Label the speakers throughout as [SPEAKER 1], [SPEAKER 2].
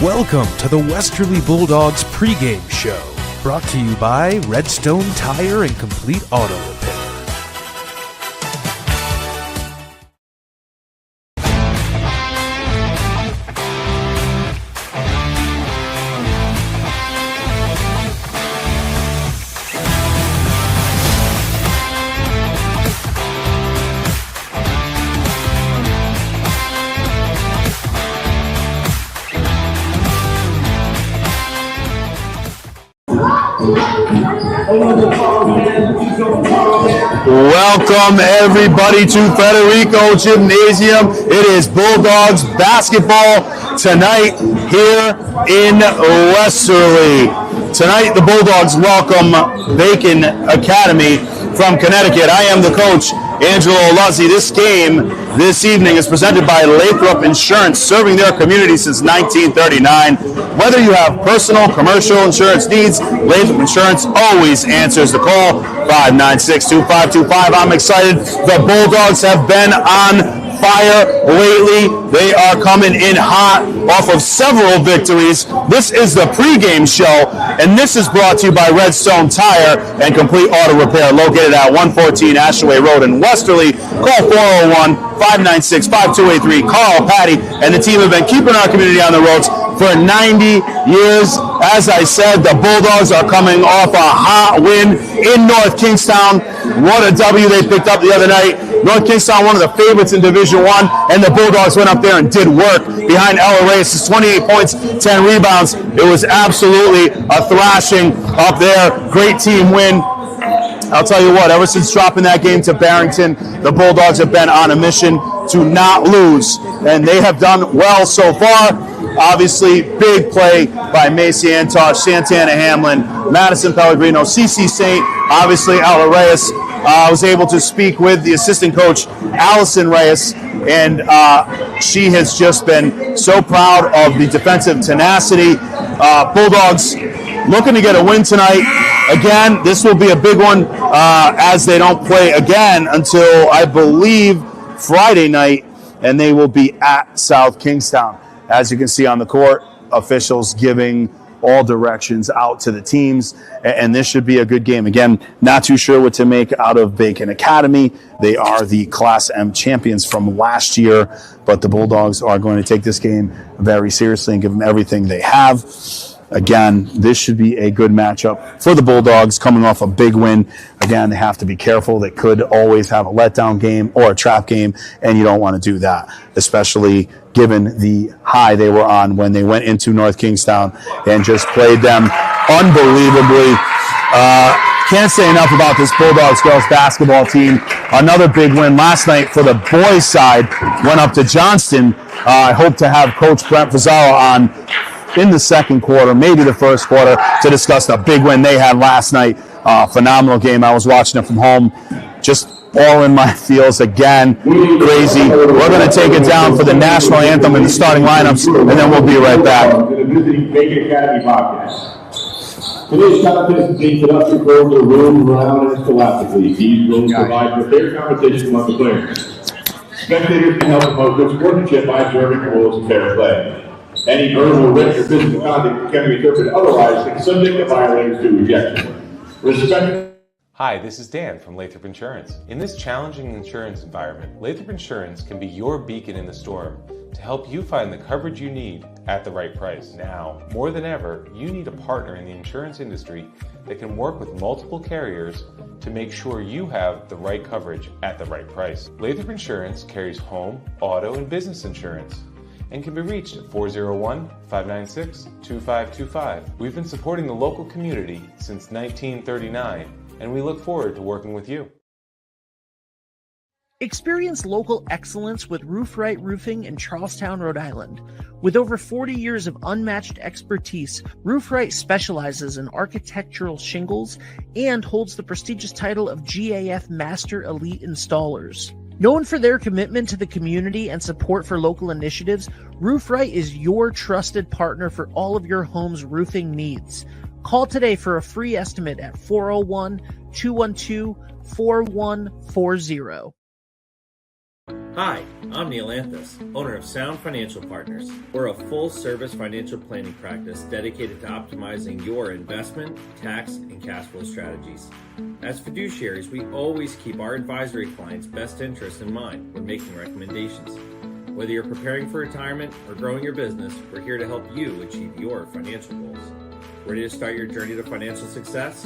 [SPEAKER 1] Welcome to the Westerly Bulldogs pregame show, brought to you by Redstone Tire and Complete Auto Repair.
[SPEAKER 2] Welcome everybody to Federico Gymnasium. It is Bulldogs basketball tonight here in Westerly. Tonight the Bulldogs welcome Bacon Academy from Connecticut. I am the coach, Angelo Luzzi. This game this evening is presented by Lathrop Insurance, serving their community since 1939. Whether you have personal, commercial insurance needs, Lathrop Insurance always answers the call, 596-2525. I'm excited. The Bulldogs have been on fire lately. They are coming in hot off of several victories. This is the pregame show, and this is brought to you by Redstone Tire and Complete Auto Repair, located at 114 Ashaway Road in Westerly. Call 401-596-5283. Carl, Patty, and the team have been keeping our community on the roads for 90 years. As I said, the Bulldogs are coming off a hot win in North Kingstown. What a W they picked up the other night. North Kingstown, one of the favorites in Division I, and the Bulldogs went up there and did work behind Ella Reyes. 28 points, 10 rebounds. It was absolutely a thrashing up there. Great team win. I'll tell you what, ever since dropping that game to Barrington, the Bulldogs have been on a mission to not lose, and they have done well so far. Obviously, big play by Macy Antosh, Santana Hamlin, Madison Pellegrino, CC Saint, obviously Ella Reyes. I was able to speak with the assistant coach, Allison Reyes, and she has just been so proud of the defensive tenacity. Bulldogs looking to get a win tonight. Again, this will be a big one as they don't play again until, I believe, Friday night, and they will be at South Kingstown. As you can see on the court, officials giving all directions out to the teams, and this should be a good game. Again, not too sure what to make out of Bacon Academy. They are the Class M champions from last year, but the Bulldogs are going to take this game very seriously and give them everything they have. Again, this should be a good matchup for the Bulldogs coming off a big win. Again, they have to be careful. They could always have a letdown game or a trap game, and you don't want to do that, especially given the high they were on when they went into North Kingstown and just played them unbelievably. Can't say enough about this Bulldogs girls basketball team. Another big win last night for the boys' side. Went up to Johnston. I hope to have Coach Brent Fazaro on in the second quarter, maybe the first quarter, to discuss the big win they had last night. Phenomenal game. I was watching it from home. Just all in my feels again. Crazy. We're going to take it down for the national anthem and the starting lineups, and then we'll be right back.
[SPEAKER 3] Bacon Academy Bobcats. Today's contest is being conducted over the room, round, and collectively. These rooms provide for fair competition among the players. Spectators can help promote good sportsmanship by observing the rules of fair play. Any verbal, written, or physical conduct can be interpreted otherwise and subject to violators to rejection. Respect.
[SPEAKER 4] Hi, this is Dan from Lathrop Insurance. In this challenging insurance environment, Lathrop Insurance can be your beacon in the storm to help you find the coverage you need at the right price. Now, more than ever, you need a partner in the insurance industry that can work with multiple carriers to make sure you have the right coverage at the right price. Lathrop Insurance carries home, auto, and business insurance and can be reached at 401-596-2525. We've been supporting the local community since 1939, and we look forward to working with you.
[SPEAKER 5] Experience local excellence with Roof Right Roofing in Charlestown, Rhode Island. With over 40 years of unmatched expertise, Roof Right specializes in architectural shingles and holds the prestigious title of GAF Master Elite Installers. Known for their commitment to the community and support for local initiatives, Roof Right is your trusted partner for all of your home's roofing needs. Call today for a free estimate at 401-212-4140.
[SPEAKER 6] Hi, I'm Neil Anthus, owner of Sound Financial Partners. We're a full-service financial planning practice dedicated to optimizing your investment, tax, and cash flow strategies. As fiduciaries, we always keep our advisory clients' best interests in mind when making recommendations. Whether you're preparing for retirement or growing your business, we're here to help you achieve your financial goals. Ready to start your journey to financial success?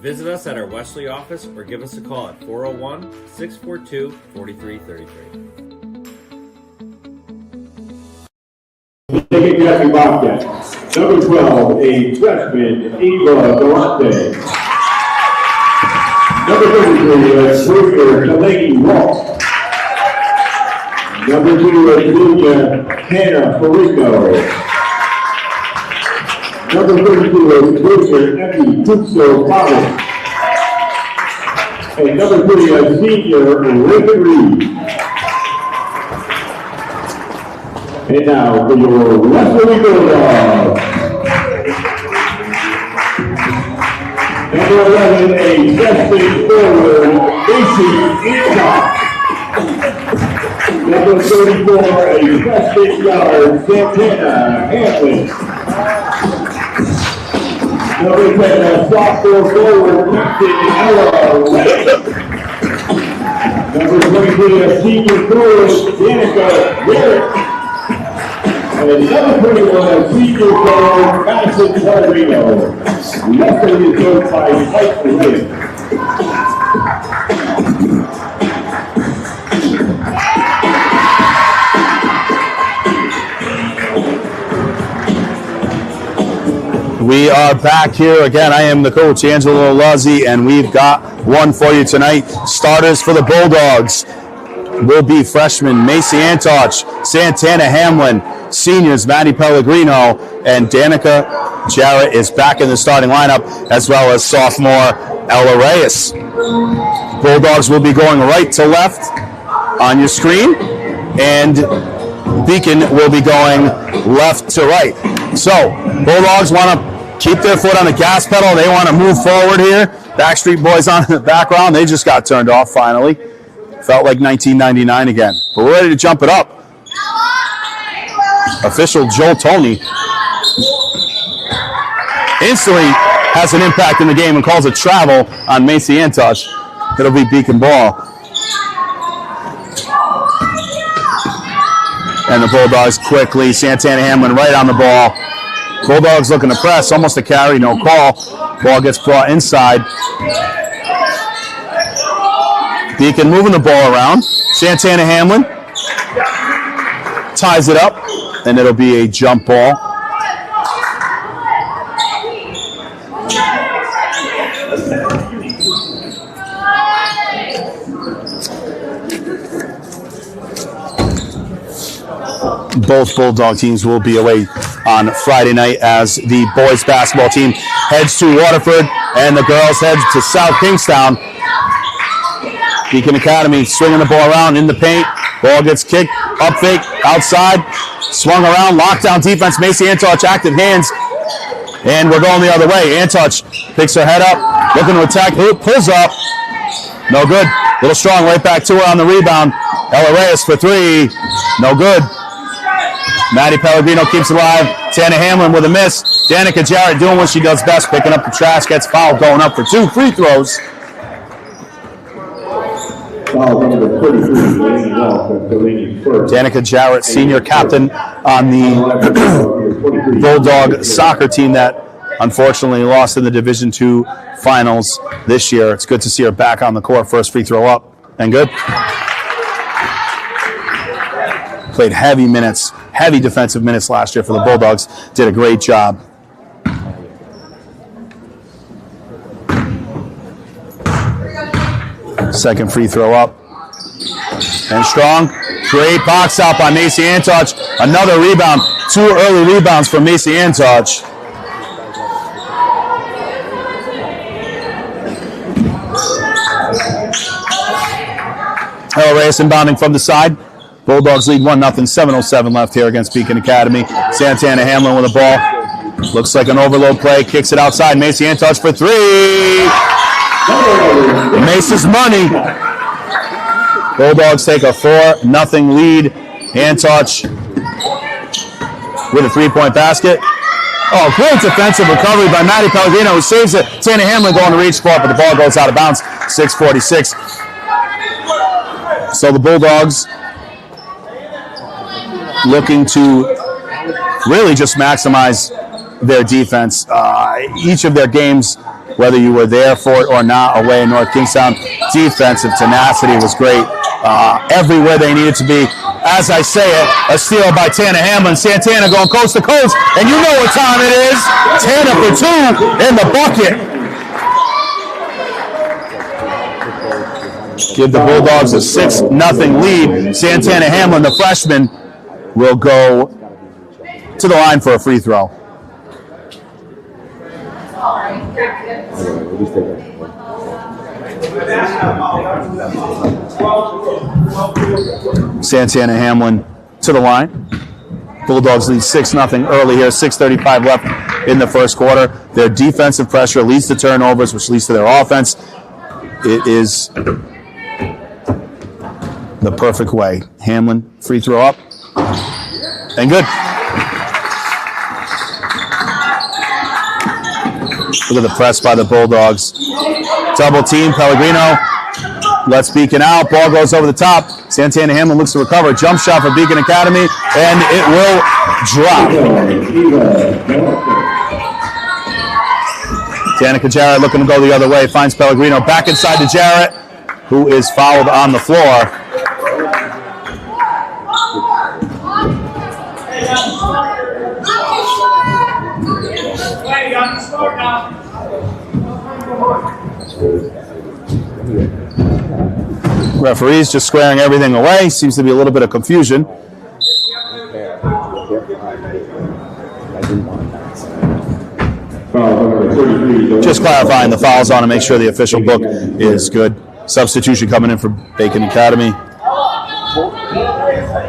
[SPEAKER 6] Visit us at our Westerly office or give us a call at 401-642-4333.
[SPEAKER 3] Taking Academy Bobcats. Number 12, a freshman, Eva Durante. Number 33, a junior, Delaney Walt. Number 2, a junior, Hannah Perico. Number 32, a junior, Emmy Tuxo Collins. And number 3, a senior, Raven Reed. And now for your Westerly Bulldogs. Number 11, a freshman forward, Macy Hancock. Number 34, a freshman guard, Santana Hamlin. Number 10, a sophomore forward, Captain Ella Reddick. Number 23, a senior forward, Danica Garrett. And number 21, a senior forward, Madison Pellegrino. Westerly is coached by Mike Lynn.
[SPEAKER 2] We are back here again. I am the coach, Angelo Luzzi, and we've got one for you tonight. Starters for the Bulldogs will be freshmen Macy Antoch, Santana Hamlin, seniors Maddie Pellegrino, and Danica Jarrett is back in the starting lineup, as well as sophomore Ella Reyes. Bulldogs will be going right to left on your screen, and Beacon will be going left to right. So, Bulldogs want to keep their foot on the gas pedal. They want to move forward here. Backstreet Boys on in the background. They just got turned off finally. Felt like 1999 again. But we're ready to jump it up. Official Joel Toney instantly has an impact in the game and calls a travel on Macy Antoch. It'll be Beacon ball. And the Bulldogs quickly. Santana Hamlin right on the ball. Bulldogs looking to press. Almost a carry, no call. Ball gets brought inside. Beacon moving the ball around. Santana Hamlin ties it up, and it'll be a jump ball. Both Bulldog teams will be away on Friday night as the boys basketball team heads to Waterford and the girls head to South Kingstown. Beacon Academy swinging the ball around in the paint. Ball gets kicked, up fake, outside, swung around, lockdown defense. Macy Antoch, active hands, and we're going the other way. Antoch picks her head up, looking to attack, pulls up, no good. Little strong, right back to her on the rebound. Ella Reyes for three, no good. Maddie Pellegrino keeps it alive. Tana Hamlin with a miss. Danica Jarrett doing what she does best, picking up the trash, gets fouled, going up for 2 free throws. Danica Jarrett, senior captain on the Bulldog soccer team that unfortunately lost in the Division II finals this year. It's good to see her back on the court. First free throw up and good. Played heavy minutes, heavy defensive minutes last year for the Bulldogs. Did a great job. Second free throw up. And strong. Great box out by Macy Antoch. Another rebound. 2 early rebounds from Macy Antoch. Ella Reyes inbounding from the side. Bulldogs lead 1-0. 7:07 left here against Beacon Academy. Santana Hamlin with the ball. Looks like an overload play. Kicks it outside. Macy Antoch for three. Mace's money. Bulldogs take a 4-0 lead. Antouch with a 3-point basket. Oh, great defensive recovery by Matty Pellegrino, who saves it. Tanner Hamlin going to reach for it, but the ball goes out of bounds. 6:46. So the Bulldogs looking to really just maximize their defense. Each of their games, whether you were there for it or not, away in North Kingstown, defensive tenacity was great. Everywhere they needed to be. As I say it, a steal by Tanner Hamlin. Santana going coast to coast, and you know what time it is. Tanner for 2 in the bucket. Give the Bulldogs a 6-0 lead. Santana Hamlin, the freshman, will go to the line for a free throw. Santana Hamlin to the line. Bulldogs lead 6-0 early here. 6:35 left in the first quarter. Their defensive pressure leads to turnovers, which leads to their offense. It is the perfect way. Hamlin, free throw up. And good. Look at the press by the Bulldogs. Double team, Pellegrino lets Beacon out. Ball goes over the top. Santana Hamlin looks to recover. Jump shot for Beacon Academy, and it will drop. Danica Jarrett looking to go the other way. Finds Pellegrino back inside to Jarrett, who is fouled on the floor. Referees just squaring everything away. Seems to be a little bit of confusion. Just clarifying the fouls on to make sure the official book is good. Substitution coming in for Bacon Academy.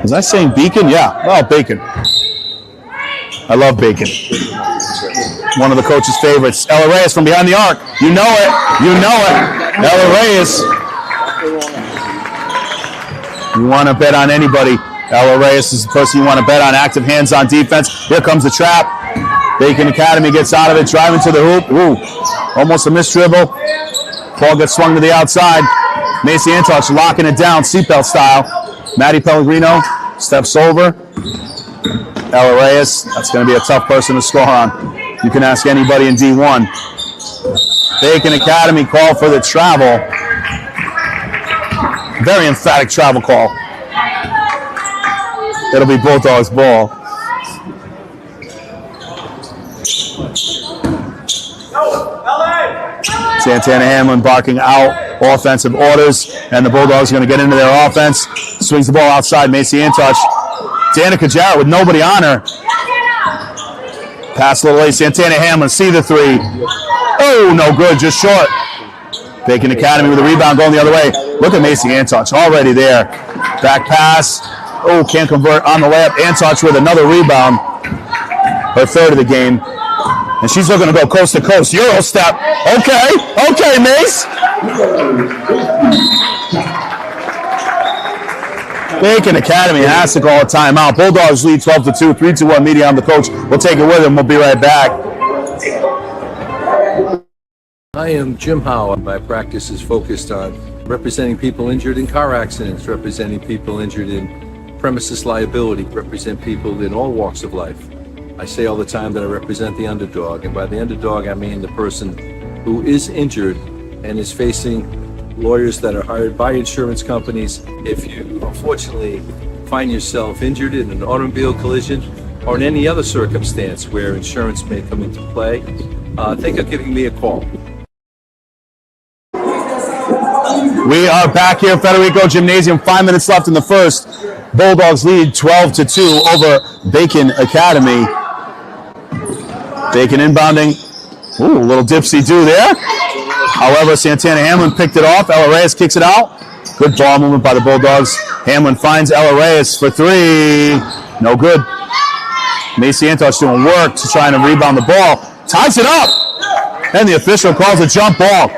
[SPEAKER 2] Was I saying Beacon? Yeah. Well, Bacon. I love Bacon. One of the coach's favorites. Ella Reyes from behind the arc. You know it. You know it. Ella Reyes. You want to bet on anybody. Ella Reyes is the person you want to bet on. Active hands on defense. Here comes the trap. Bacon Academy gets out of it, driving to the hoop. Ooh, almost a missed dribble. Ball gets swung to the outside. Macy Antouch locking it down, seatbelt style. Matty Pellegrino steps over. Ella Reyes, that's going to be a tough person to score on. You can ask anybody in D1. Bacon Academy call for the travel. Very emphatic travel call. It'll be Bulldogs ball. Santana Hamlin barking out offensive orders, and the Bulldogs are going to get into their offense. Swings the ball outside. Macy Antouch. Danica Jarrett with nobody on her. Pass a little late. Santana Hamlin, see the three. Oh, no good, just short. Bacon Academy with a rebound going the other way. Look at Macy Antouch already there. Back pass. Oh, can't convert on the layup. Antouch with another rebound. Her third of the game. And she's looking to go coast to coast. Euro step. Okay, Mace. Bacon Academy has to call a timeout. Bulldogs lead 12-2. 3-2-1 media. I'm the coach. We'll take it with him. We'll be right back.
[SPEAKER 7] I am Jim Howe. My practice is focused on representing people injured in car accidents, representing people injured in premises liability, represent people in all walks of life. I say all the time that I represent the underdog, and by the underdog I mean the person who is injured and is facing lawyers that are hired by insurance companies. If you unfortunately find yourself injured in an automobile collision or in any other circumstance where insurance may come into play, think of giving me a call.
[SPEAKER 2] We are back here at Federico Gymnasium. 5 minutes left in the first. Bulldogs lead 12-2 over Bacon Academy. Bacon inbounding. Ooh, a little dipsy-do there. However, Santana Hamlin picked it off. Ella Reyes kicks it out. Good ball movement by the Bulldogs. Hamlin finds Ella Reyes for three. No good. Macy Antouch doing work to try and rebound the ball. Ties it up. And the official calls a jump ball.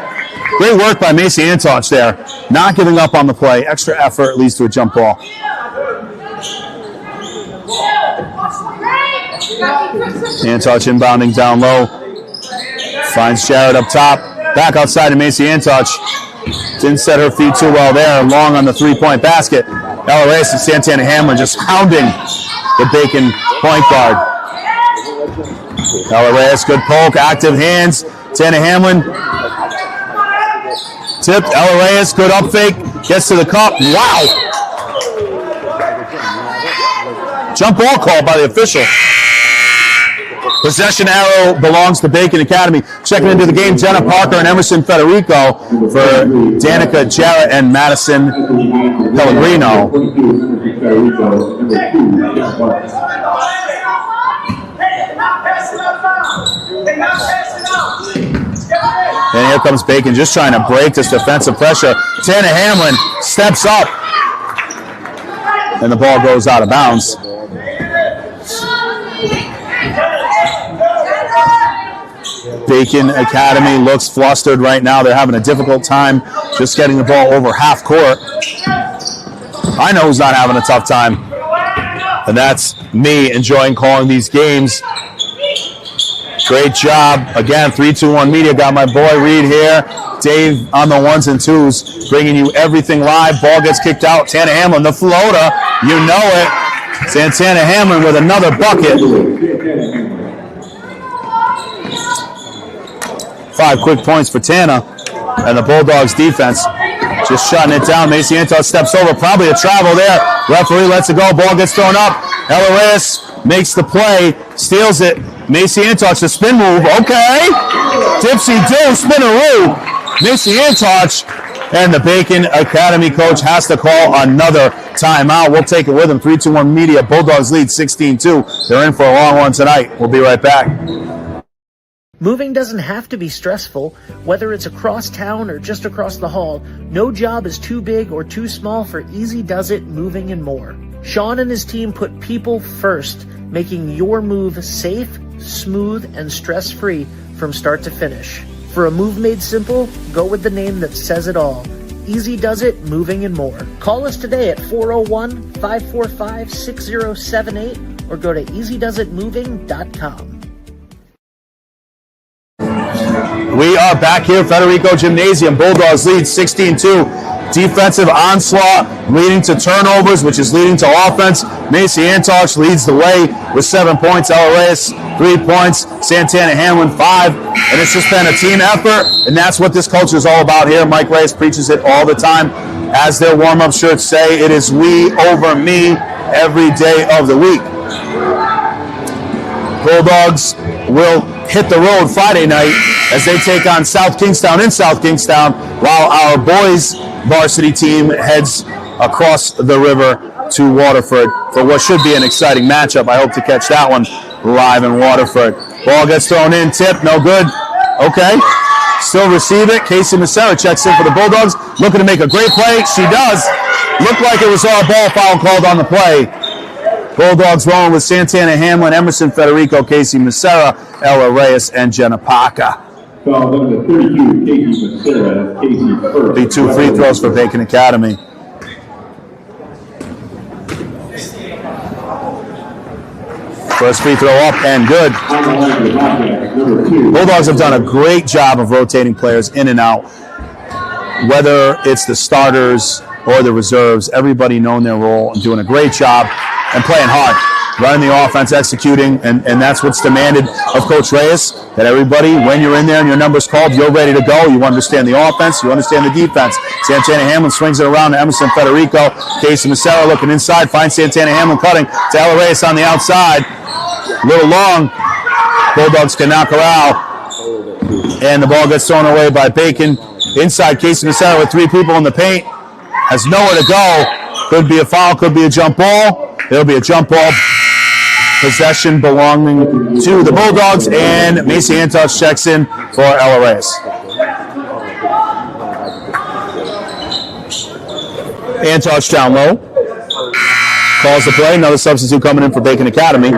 [SPEAKER 2] Great work by Macy Antouch there. not giving up on the play. Extra effort leads to a jump ball. Antouch inbounding down low. Finds Jared up top. Back outside to Macy Antouch. Didn't set her feet too well there. Long on the three-point basket. Ella Reyes and Santana Hamlin just hounding the Bacon point guard. Ella Reyes, good poke, active hands. Tana Hamlin tipped. Ella Reyes, good up fake. Gets to the cup. Wow. Jump ball call by the official. Possession arrow belongs to Bacon Academy. Checking into the game, Jenna Parker and Emerson Federico for Danica Jarrett and Madison Pellegrino. And here comes Bacon just trying to break this defensive pressure. Tana Hamlin steps up. And the ball goes out of bounds. Bacon Academy looks flustered right now. They're having a difficult time just getting the ball over half court. I know who's not having a tough time, and that's me enjoying calling these games. Great job. Again, 321 Media got my boy Reed here. Dave on the ones and twos, bringing you everything live. Ball gets kicked out. Tana Hamlin, the floater. You know it. Santana Hamlin with another bucket. 5 quick points for Tana. And the Bulldogs defense just shutting it down. Macy Antouch steps over. Probably a travel there. Referee lets it go. Ball gets thrown up. Ella Reyes makes the play. Steals it. Macy Antouch, the spin move. Okay. Dipsy-do, spinaroo. Macy Antouch. And the Bacon Academy coach has to call another timeout. We'll take it with him. 3-2-1 Media. Bulldogs lead 16-2. They're in for a long one tonight. We'll be right back.
[SPEAKER 5] Moving doesn't have to be stressful. Whether it's across town or just across the hall, no job is too big or too small for Easy Does It Moving and More. Sean and his team put people first, making your move safe, smooth, and stress-free from start to finish. For a move made simple, go with the name that says it all. Easy Does It Moving and More. Call us today at 401-545-6078 or go to easydoesitmoving.com.
[SPEAKER 2] We are back here, Federico Gymnasium. Bulldogs lead 16-2. Defensive onslaught leading to turnovers, which is leading to offense. Macy Antouch leads the way with 7 points. Ella Reyes, 3 points. Santana Hamlin, 5. And it's just been a team effort, and that's what this culture is all about here. Mike Reyes preaches it all the time. As their warm-up shirts say, it is we over me every day of the week. Bulldogs will hit the road Friday night as they take on South Kingstown in South Kingstown, while our boys varsity team heads across the river to Waterford for what should be an exciting matchup. I hope to catch that one live in Waterford. Ball gets thrown in, tip, no good. Okay, still receive it. Casey Massera checks in for the Bulldogs, looking to make a great play. She does. Looked like it was all ball foul called on the play. Bulldogs rolling with Santana Hamlin, Emerson Federico, Casey Massera, Ella Reyes, and Jenna Parker.
[SPEAKER 3] Foul number 32, Casey Massera. Casey first.
[SPEAKER 2] Be 2 free throws for Bacon Academy. First free throw up and good. Bulldogs have done a great job of rotating players in and out. Whether it's the starters or the reserves, everybody knowing their role and doing a great job and playing hard, running the offense, executing, and that's what's demanded of Coach Reyes, that everybody, when you're in there and your number's called, you're ready to go. You understand the offense, you understand the defense. Santana Hamlin swings it around to Emerson Federico. Casey Massera looking inside, finds Santana Hamlin cutting to Ella Reyes on the outside. A little long. Bulldogs can knock her out. And the ball gets thrown away by Bacon. Inside, Casey Massera with 3 people in the paint. Has nowhere to go. Could be a foul, could be a jump ball. It'll be a jump ball. Possession belonging to the Bulldogs, and Macy Antouch checks in for Ella Reyes. Antouch down low. Calls the play. Another substitute coming in for Bacon Academy.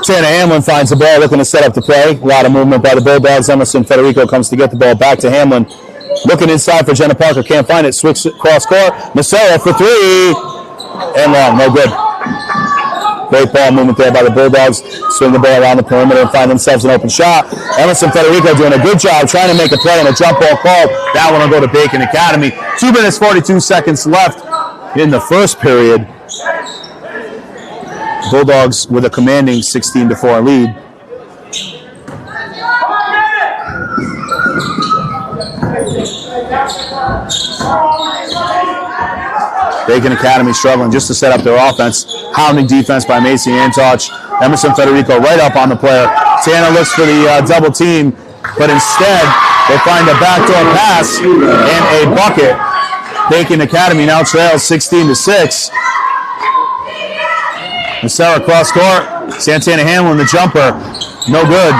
[SPEAKER 2] Tanner Hamlin finds the ball, looking to set up the play. A lot of movement by the Bulldogs. Emerson Federico comes to get the ball back to Hamlin. Looking inside for Jenna Parker, can't find it. Switch cross court. Massera for three. And long, no good. Great ball movement there by the Bulldogs. Swing the ball around the perimeter and find themselves an open shot. Emerson Federico doing a good job trying to make a play and a jump ball called. That one will go to Bacon Academy. 2 minutes, 42 seconds left in the first period. Bulldogs with a commanding 16-4 lead. Bacon Academy struggling just to set up their offense. Hounding defense by Macy Antoch. Emerson Federico right up on the player. Tanner looks for the double team, but instead they find a backdoor pass and a bucket. Bacon Academy now trails 16-6. Massera cross court. Santana Hamlin, the jumper. No good.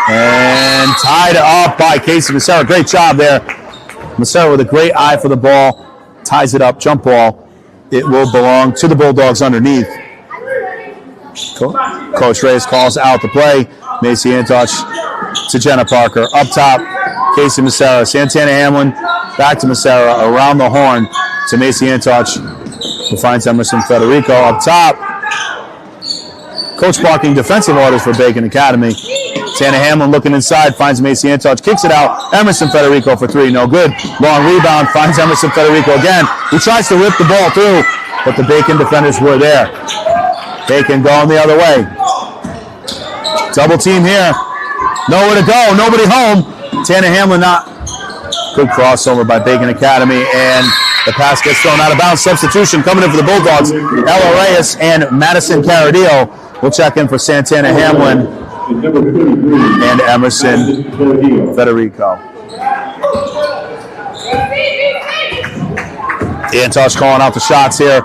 [SPEAKER 2] And tied up by Casey Massera. Great job there. Massera with a great eye for the ball. Ties it up. Jump ball. It will belong to the Bulldogs underneath. Coach Reyes calls out the play. Macy Antoch to Jenna Parker. Up top, Casey Massera. Santana Hamlin back to Massera. Around the horn to Macy Antoch, who finds Emerson Federico. Up top, Coach barking defensive orders for Bacon Academy. Santana Hamlin looking inside, finds Macy Antoch, kicks it out. Emerson Federico for three, no good. Long rebound, finds Emerson Federico again. He tries to rip the ball through, but the Bacon defenders were there. Bacon going the other way. Double team here. Nowhere to go, nobody home. Tanner Hamlin not. Good crossover by Bacon Academy, and the pass gets thrown out of bounds. Substitution coming in for the Bulldogs. Ella Reyes and Madison Caradillo will check in for Santana Hamlin and Emerson Federico. Antosh calling out the shots here.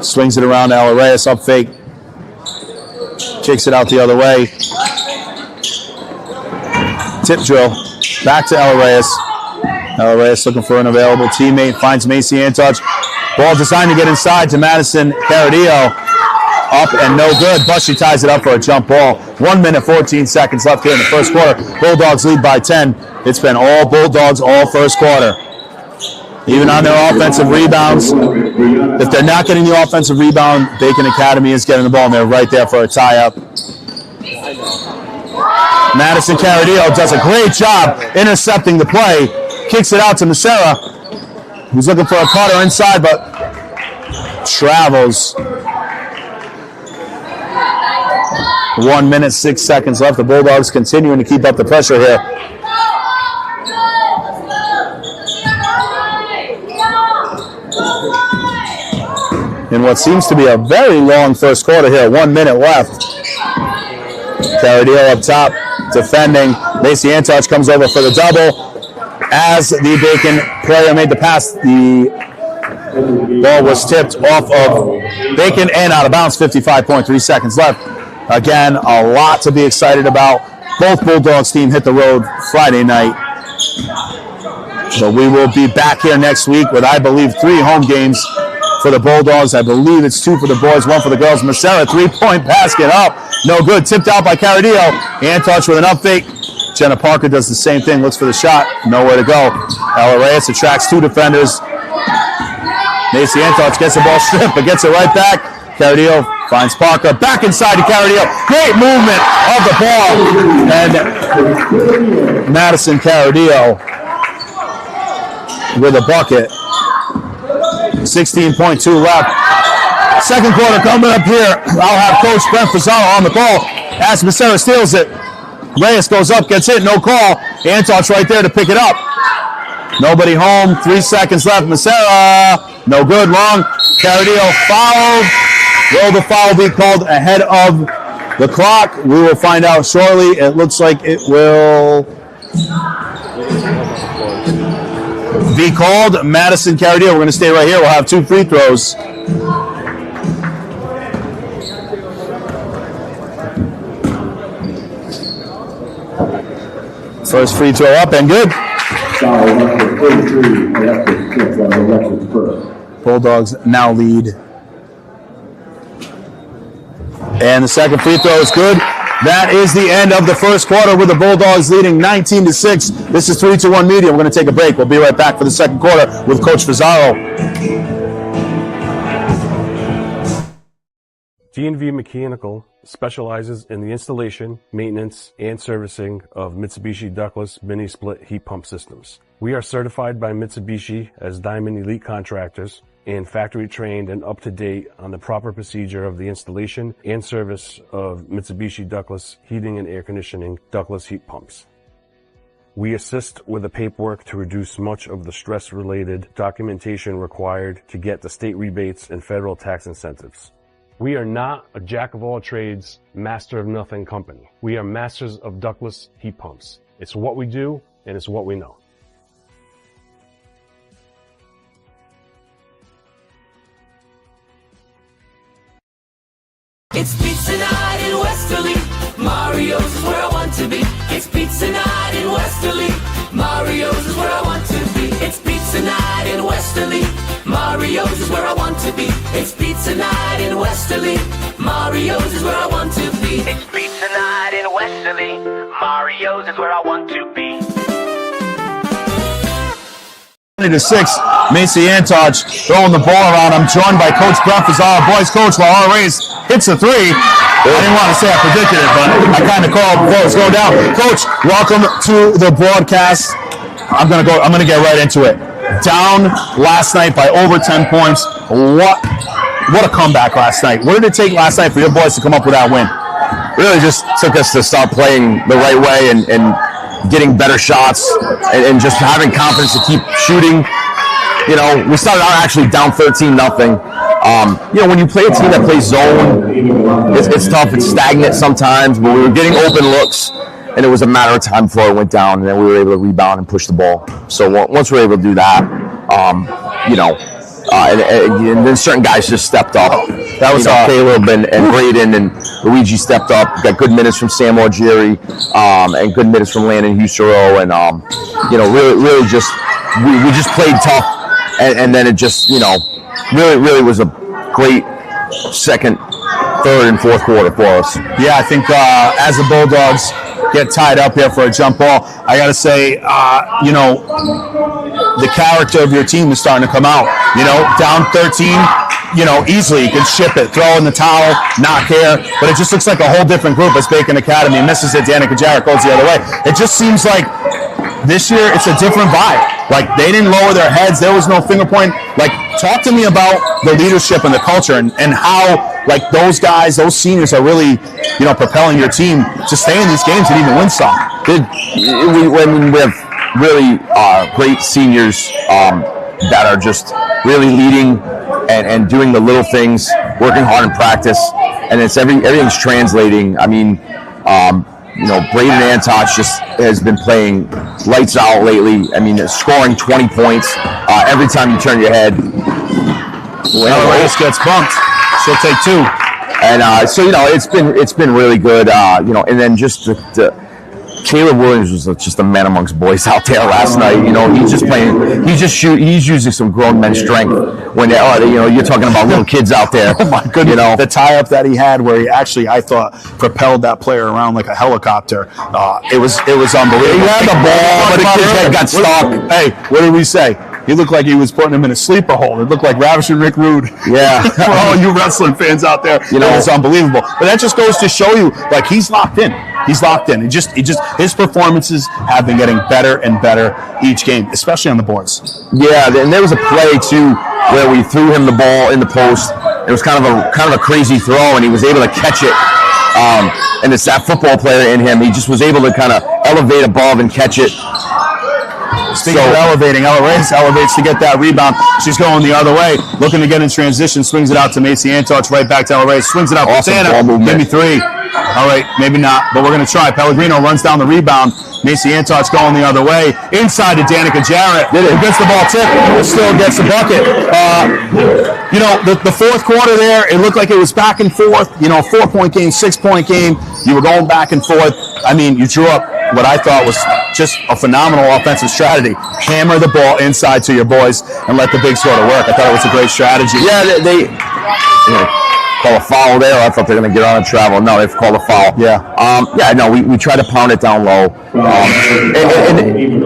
[SPEAKER 2] Swings it around to Ella Reyes, up fake. Kicks it out the other way. Tip drill. Back to Ella Reyes. Ella Reyes looking for an available teammate. Finds Macy Antoch. Ball designed to get inside to Madison Caradillo. Up and no good. Bushy ties it up for a jump ball. 1 minute, 14 seconds left here in the first quarter. Bulldogs lead by 10. It's been all Bulldogs all first quarter. Even on their offensive rebounds, if they're not getting the offensive rebound, Bacon Academy is getting the ball, and they're right there for a tie-up. Madison Caradillo does a great job intercepting the play. Kicks it out to Massera, who's looking for a cutter inside, but travels. 1 minute, 6 seconds left. The Bulldogs continuing to keep up the pressure here. In what seems to be a very long first quarter here. 1 minute left. Caradillo up top, defending. Macy Antoch comes over for the double. As the Bacon player made the pass, the ball was tipped off of Bacon and out of bounds. 55.3 seconds left. Again, a lot to be excited about. Both Bulldogs team hit the road Friday night. So we will be back here next week with, I believe, 3 home games for the Bulldogs. I believe it's 2 for the boys, 1 for the girls. Massera, 3-point basket up. No good. Tipped out by Caradillo. Antoch with an up fake. Jenna Parker does the same thing. Looks for the shot. Nowhere to go. Ella Reyes attracts 2 defenders. Macy Antoch gets the ball stripped, but gets it right back. Caradillo finds Parker. Back inside to Caradillo. Great movement of the ball. And Madison Caradillo with a bucket. 16.2 left. Second quarter coming up here. I'll have Coach Brent Fasano on the call as Massera steals it. Reyes goes up, gets hit, no call. Antoch right there to pick it up. Nobody home, 3 seconds left. Massera, no good, long. Caradillo fouled. Will the foul be called ahead of the clock? We will find out shortly. It looks like it will be called. Madison Caradillo, we're going to stay right here. We'll have 2 free throws. First free throw up and good. Bulldogs now lead And the second free throw is good. That is the end of the first quarter with the Bulldogs leading 19-6. This is 3-2-1 Media. We're going to take a break. We'll be right back for the second quarter with Coach Fazaro.
[SPEAKER 8] D&V Mechanical specializes in the installation, maintenance, and servicing of Mitsubishi ductless mini-split heat pump systems. We are certified by Mitsubishi as Diamond Elite Contractors and factory trained and up to date on the proper procedure of the installation and service of Mitsubishi ductless heating and air conditioning ductless heat pumps. We assist with the paperwork to reduce much of the stress-related documentation required to get the state rebates and federal tax incentives. We are not a jack-of-all-trades, master-of-nothing company. We are masters of ductless heat pumps. It's what we do, and it's what we know.
[SPEAKER 9] It's pizza night in Westerly. Mario's is where I want to be. It's pizza night in Westerly. Mario's is where I want to be. It's pizza night in Westerly. Mario's is where I want to be. It's pizza night in Westerly. Mario's is where I want to be. It's pizza night in Westerly. Mario's is where I want to be.
[SPEAKER 2] 20-6, Macy Antoj throwing the ball around. I'm joined by Coach Brett Fazaro. Boys coach, Laura Reyes hits a three. I didn't want to say I predicted it, but I kind of called before it was going down. Coach, welcome to the broadcast. I'm gonna get right into it. Down last night by over 10 points. What a comeback last night. What did it take last night for your boys to come up with that win?
[SPEAKER 10] Really just took us to start playing the right way and getting better shots and just having confidence to keep shooting. You know, we started out actually down 13-0. You know, when you play a team that plays zone, it's tough. It's stagnant sometimes, but we were getting open looks, and it was a matter of time before it went down, and then we were able to rebound and push the ball. So once we were able to do that, you know, and then certain guys just stepped up. That was Caleb and Braden and Luigi stepped up. Got good minutes from Sam Algieri, and good minutes from Landon Husero, and you know, really just we just played tough, and then it just, you know, really was a great second, third, and fourth quarter for us.
[SPEAKER 2] Yeah, I think as the Bulldogs get tied up here for a jump ball, I got to say, you know, the character of your team is starting to come out. You know, down 13, you know, easily you can ship it, throw in the towel, not care. But it just looks like a whole different group as Bacon Academy misses it. Danica Jarrett goes the other way. It just seems like this year it's a different vibe. Like, they didn't lower their heads. There was no finger point. Like, talk to me about the leadership and the culture and how, like, those guys, those seniors are really, you know, propelling your team to stay in these games and even win some.
[SPEAKER 10] When we have really great seniors that are just really leading and doing the little things, working hard in practice, and it's everything's translating. I mean, you know, Braden Antoj just has been playing lights out lately. I mean, scoring 20 points every time you turn your head.
[SPEAKER 2] Reyes gets bumped. She'll take two.
[SPEAKER 10] And so, you know, it's been really good. You know, and then just Caleb Williams was just a man amongst boys out there last night. You know, he's using some grown men strength when you know, you're talking about little kids out there.
[SPEAKER 2] Oh my goodness! You know, the tie-up that he had, where he actually, I thought, propelled that player around like a helicopter. It was unbelievable.
[SPEAKER 10] He had the ball, but the kid's head got stuck.
[SPEAKER 2] Hey, what did we say? He looked like he was putting him in a sleeper hole. It looked like Ravishing Rick Rude.
[SPEAKER 10] Yeah.
[SPEAKER 2] For all you wrestling fans out there, you know, it's unbelievable. But that just goes to show you, like, he's locked in. He's locked in. His performances have been getting better and better each game, especially on the boards.
[SPEAKER 10] Yeah, and there was a play too where we threw him the ball in the post. It was kind of a crazy throw, and he was able to catch it. And it's that football player in him. He just was able to kind of elevate above and catch it.
[SPEAKER 2] Speaking of elevating, Ella Reyes elevates to get that rebound. She's going the other way, looking to get in transition, swings it out to Macy Antoj, right back to Ella Reyes, swings it out to Santa. Give me three. All right, maybe not, but we're going to try. Pellegrino runs down the rebound. Macy Antoj going the other way. Inside to Danica Jarrett, who gets the ball tipped, but still gets the bucket. You know, the fourth quarter there, it looked like it was back and forth. You know, 4-point game, 6-point game. You were going back and forth. I mean, you drew up what I thought was just a phenomenal offensive strategy. Hammer the ball inside to your boys and let the bigs go to work. I thought it was a great strategy.
[SPEAKER 10] Yeah, call a foul there. I thought they were going to get on and travel. No, they've called a foul. We try to pound it down low. And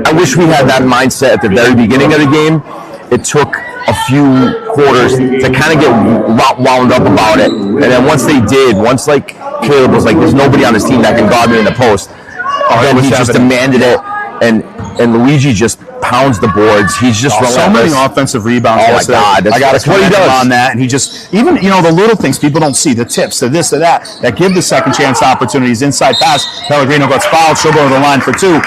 [SPEAKER 10] I wish we had that mindset at the very beginning of the game. It took a few quarters to kind of get wound up about it. And then once they did, once like Caleb was like, there's nobody on this team that can guard me in the post. Then he just demanded it. And Luigi just pounds the boards. He's just
[SPEAKER 2] so many offensive rebounds.
[SPEAKER 10] Oh my God!
[SPEAKER 2] I got to
[SPEAKER 10] commend him
[SPEAKER 2] on that. And he just, even the little things people don't see, the tips, the this, the that give the second chance opportunities. Inside pass, Pellegrino gets fouled. She'll go to the line for 2.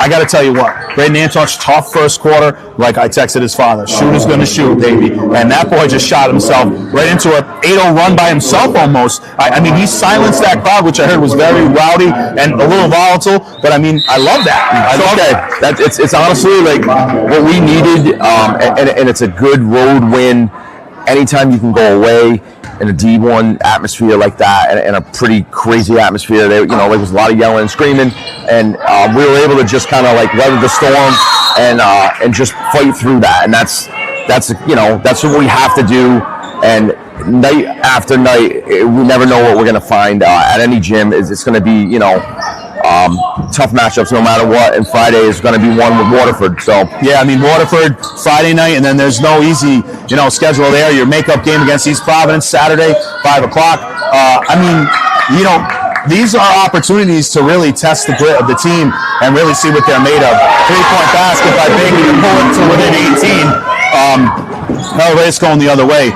[SPEAKER 2] I got to tell you what, Braden Antosh, tough first quarter. Like I texted his father, shooter's going to shoot, baby. And that boy just shot himself right into an 8-0 run by himself almost. I mean, he silenced that crowd, which I heard was very rowdy and a little volatile. But I mean, I love that.
[SPEAKER 10] It's honestly like what we needed, and it's a good road win. Anytime you can go away in a D1 atmosphere like that, and a pretty crazy atmosphere, there was a lot of yelling and screaming, and we were able to just kind of like weather the storm and just fight through that. And that's what we have to do. And night after night, we never know what we're going to find at any gym. It's going to be tough matchups no matter what, and Friday is going to be one with Waterford. So
[SPEAKER 2] yeah, I mean Waterford Friday night, and then there's no easy schedule there. Your makeup game against East Providence Saturday 5 o'clock. These are opportunities to really test the grit of the team and really see what they're made of. 3-point basket by Baker to pull it to within 18. Race going the other way.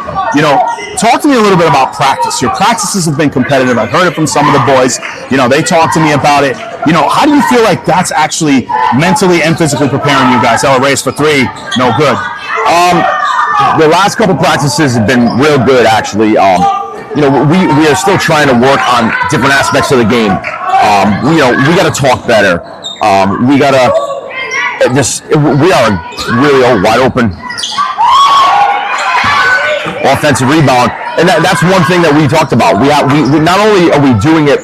[SPEAKER 2] Talk to me a little bit about practice. Your practices have been competitive. I've heard it from some of the boys. They talk to me about it. How do you feel like that's actually mentally and physically preparing you guys? Race for 3, no good.
[SPEAKER 10] The last couple practices have been real good, actually. We are still trying to work on different aspects of the game. We got to talk better. We got to we are really wide open offensive rebound, and that's one thing that we talked about. We not only are we doing it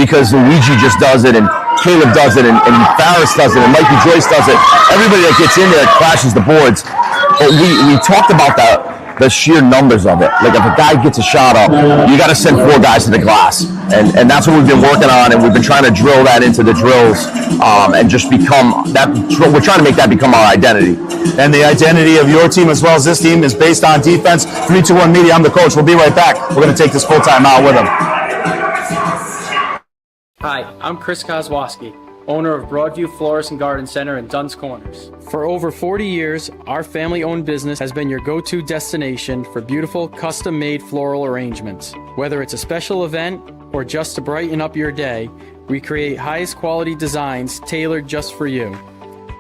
[SPEAKER 10] because Luigi just does it, and Caleb does it, and Farris does it, and Mikey Joyce does it. Everybody that gets in there crashes the boards. But we talked about the sheer numbers of it. Like if a guy gets a shot up, you got to send 4 guys to the glass, and that's what we've been working on, and we've been trying to drill that into the drills, and just become that. We're trying to make that become our identity.
[SPEAKER 2] And the identity of your team as well as this team is based on defense. 3-2-1 Media. I'm the coach. We'll be right back. We're going to take this full-time out with him.
[SPEAKER 11] Hi, I'm Chris Kozłowski, owner of Broadview Florist and Garden Center in Dunn's Corners. For over 40 years, our family-owned business has been your go-to destination for beautiful, custom-made floral arrangements. Whether it's a special event or just to brighten up your day, we create highest quality designs tailored just for you.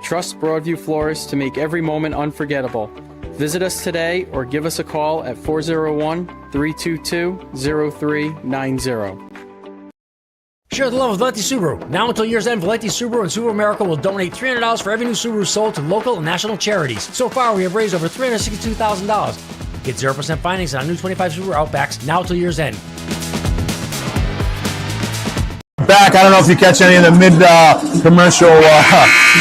[SPEAKER 11] Trust Broadview Florists to make every moment unforgettable. Visit us today or give us a call at 401-322-0390.
[SPEAKER 12] Share the love with Valenti Subaru. Now until year's end, Valenti Subaru and Subaru America will donate $300 for every new Subaru sold to local and national charities. So far, we have raised over $362,000. Get 0% financing on new 25 Subaru Outbacks now until year's end.
[SPEAKER 2] Back. I don't know if you catch any of the mid-commercial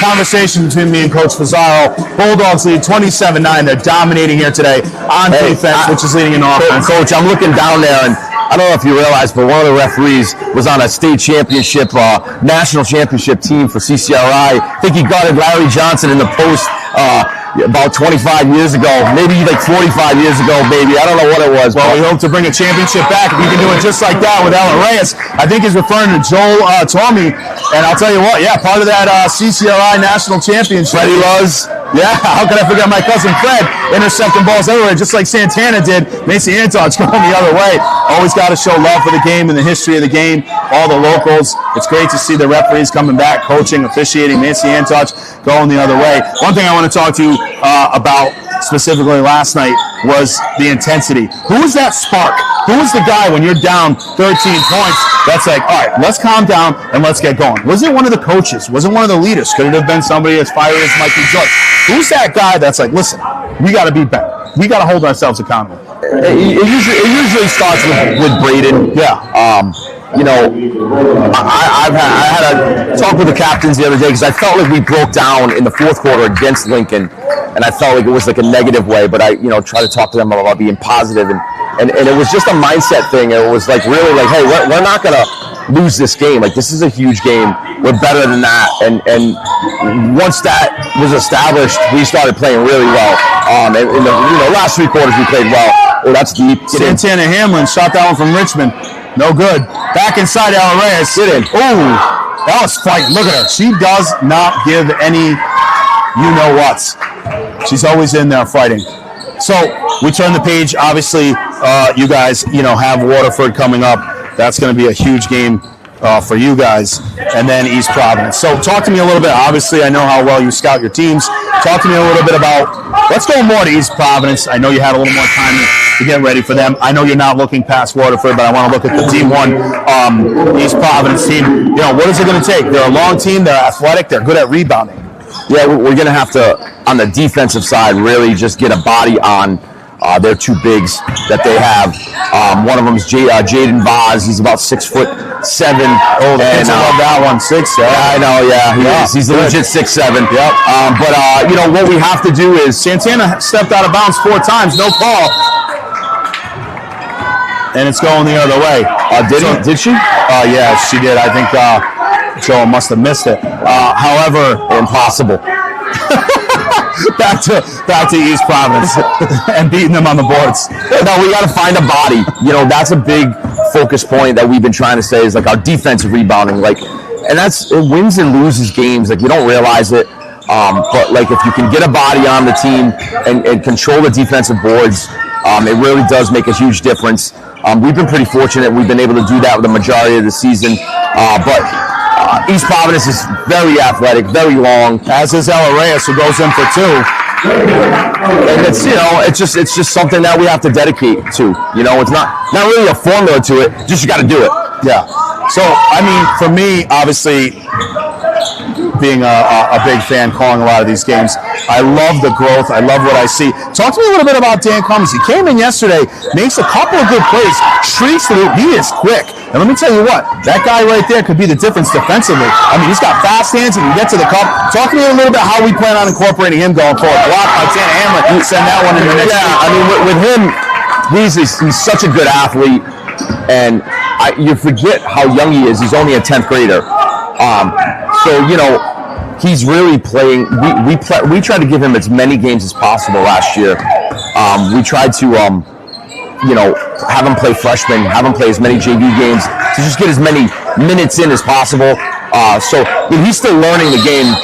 [SPEAKER 2] conversation between me and Coach Fazzaro. Bulldogs lead 27-9. They're dominating here today on defense, which is leading in offense.
[SPEAKER 10] Coach, I'm looking down there, and I don't know if you realize, but one of the referees was on a state championship, national championship team for CCRI. I think he guarded Larry Johnson in the post about 25 years ago, maybe like 45 years ago, baby. I don't know what it was.
[SPEAKER 2] Well, we hope to bring a championship back. If we can do it just like that with Ella Reyes. I think he's referring to Joel Tormey. And I'll tell you what, part of that CCRI national championship.
[SPEAKER 10] Freddie Luz.
[SPEAKER 2] Yeah, how could I forget my cousin Fred intercepting balls everywhere, just like Santana did. Macy Antoch going the other way. Always got to show love for the game and the history of the game. All the locals. It's great to see the referees coming back, coaching, officiating. Macy Antoch going the other way. One thing I want to talk to you about specifically last night was the intensity. Who was that spark? Who was the guy when you're down 13 points that's like, all right, let's calm down and let's get going? Was it one of the coaches? Was it one of the leaders? Could it have been somebody as fiery as Mikey Joyce? Who's that guy that's like, listen, we got to be better. We got to hold ourselves accountable.
[SPEAKER 10] It usually starts with Braden.
[SPEAKER 2] Yeah.
[SPEAKER 10] I had a talk with the captains the other day because I felt like we broke down in the fourth quarter against Lincoln. and I felt like it was like a negative way, but I, try to talk to them about being positive, and it was just a mindset thing. It was like really like, hey, we're not gonna lose this game. Like, this is a huge game. We're better than that. And once that was established, we started playing really well. And in the last 3 quarters, we played well. Oh, that's deep.
[SPEAKER 2] Santana Hamlin shot that one from Richmond. No good. Back inside Ella Reyes.
[SPEAKER 10] Get in.
[SPEAKER 2] Oh, that was fighting. Look at her. She does not give any you-know-whats. She's always in there fighting. So we turn the page. Obviously, you guys, have Waterford coming up. That's going to be a huge game for you guys, and then East Providence. So talk to me a little bit. Obviously, I know how well you scout your teams. Talk to me a little bit about, let's go more to East Providence. I know you had a little more time to get ready for them. I know you're not looking past Waterford, but I want to look at the Team 1 East Providence team. What is it going to take? They're a long team. They're athletic. They're good at rebounding.
[SPEAKER 10] Yeah, we're going to have to, on the defensive side, really just get a body on their 2 bigs that they have. One of them is Jaden Vaz. He's about 6'7".
[SPEAKER 2] Oh, the kids love that one. 6'7".
[SPEAKER 10] Yeah, I know. Yeah, he is. He's a legit 6'7". Yep. But what we have to do is
[SPEAKER 2] Santana stepped out of bounds 4 times. No call. And it's going the other way.
[SPEAKER 10] Did she?
[SPEAKER 2] Yeah, she did. I think Joe must have missed it. However,
[SPEAKER 10] impossible.
[SPEAKER 2] back to East Providence and beating them on the boards.
[SPEAKER 10] No, we got to find a body. That's a big focus point that we've been trying to say is like our defensive rebounding. And it wins and loses games. Like, you don't realize it. But like, if you can get a body on the team and control the defensive boards, it really does make a huge difference. We've been pretty fortunate. We've been able to do that with the majority of the season. But East Providence is very athletic, very long.
[SPEAKER 2] As is Ella Reyes, who goes in for 2.
[SPEAKER 10] And it's it's just something that we have to dedicate to. It's not really a formula to it. Just you got to do it.
[SPEAKER 2] Yeah. So I mean, for me, obviously, being a big fan, calling a lot of these games, I love the growth. I love what I see. Talk to me a little bit about Dan Cummings. He came in yesterday, makes a couple of good plays, streaks the loop. He is quick. And let me tell you what, that guy right there could be the difference defensively. I mean, he's got fast hands. He can get to the cup. Talk to me a little bit how we plan on incorporating him going forward. Blocked by Santana Hamlin. Send that one in the next week.
[SPEAKER 10] I mean, with him, he's such a good athlete. And you forget how young he is. He's only a 10th grader. So, he's really playing. We tried to give him as many games as possible last year. We tried to, have him play freshman, have him play as many JV games to just get as many minutes in as possible. So he's still learning the game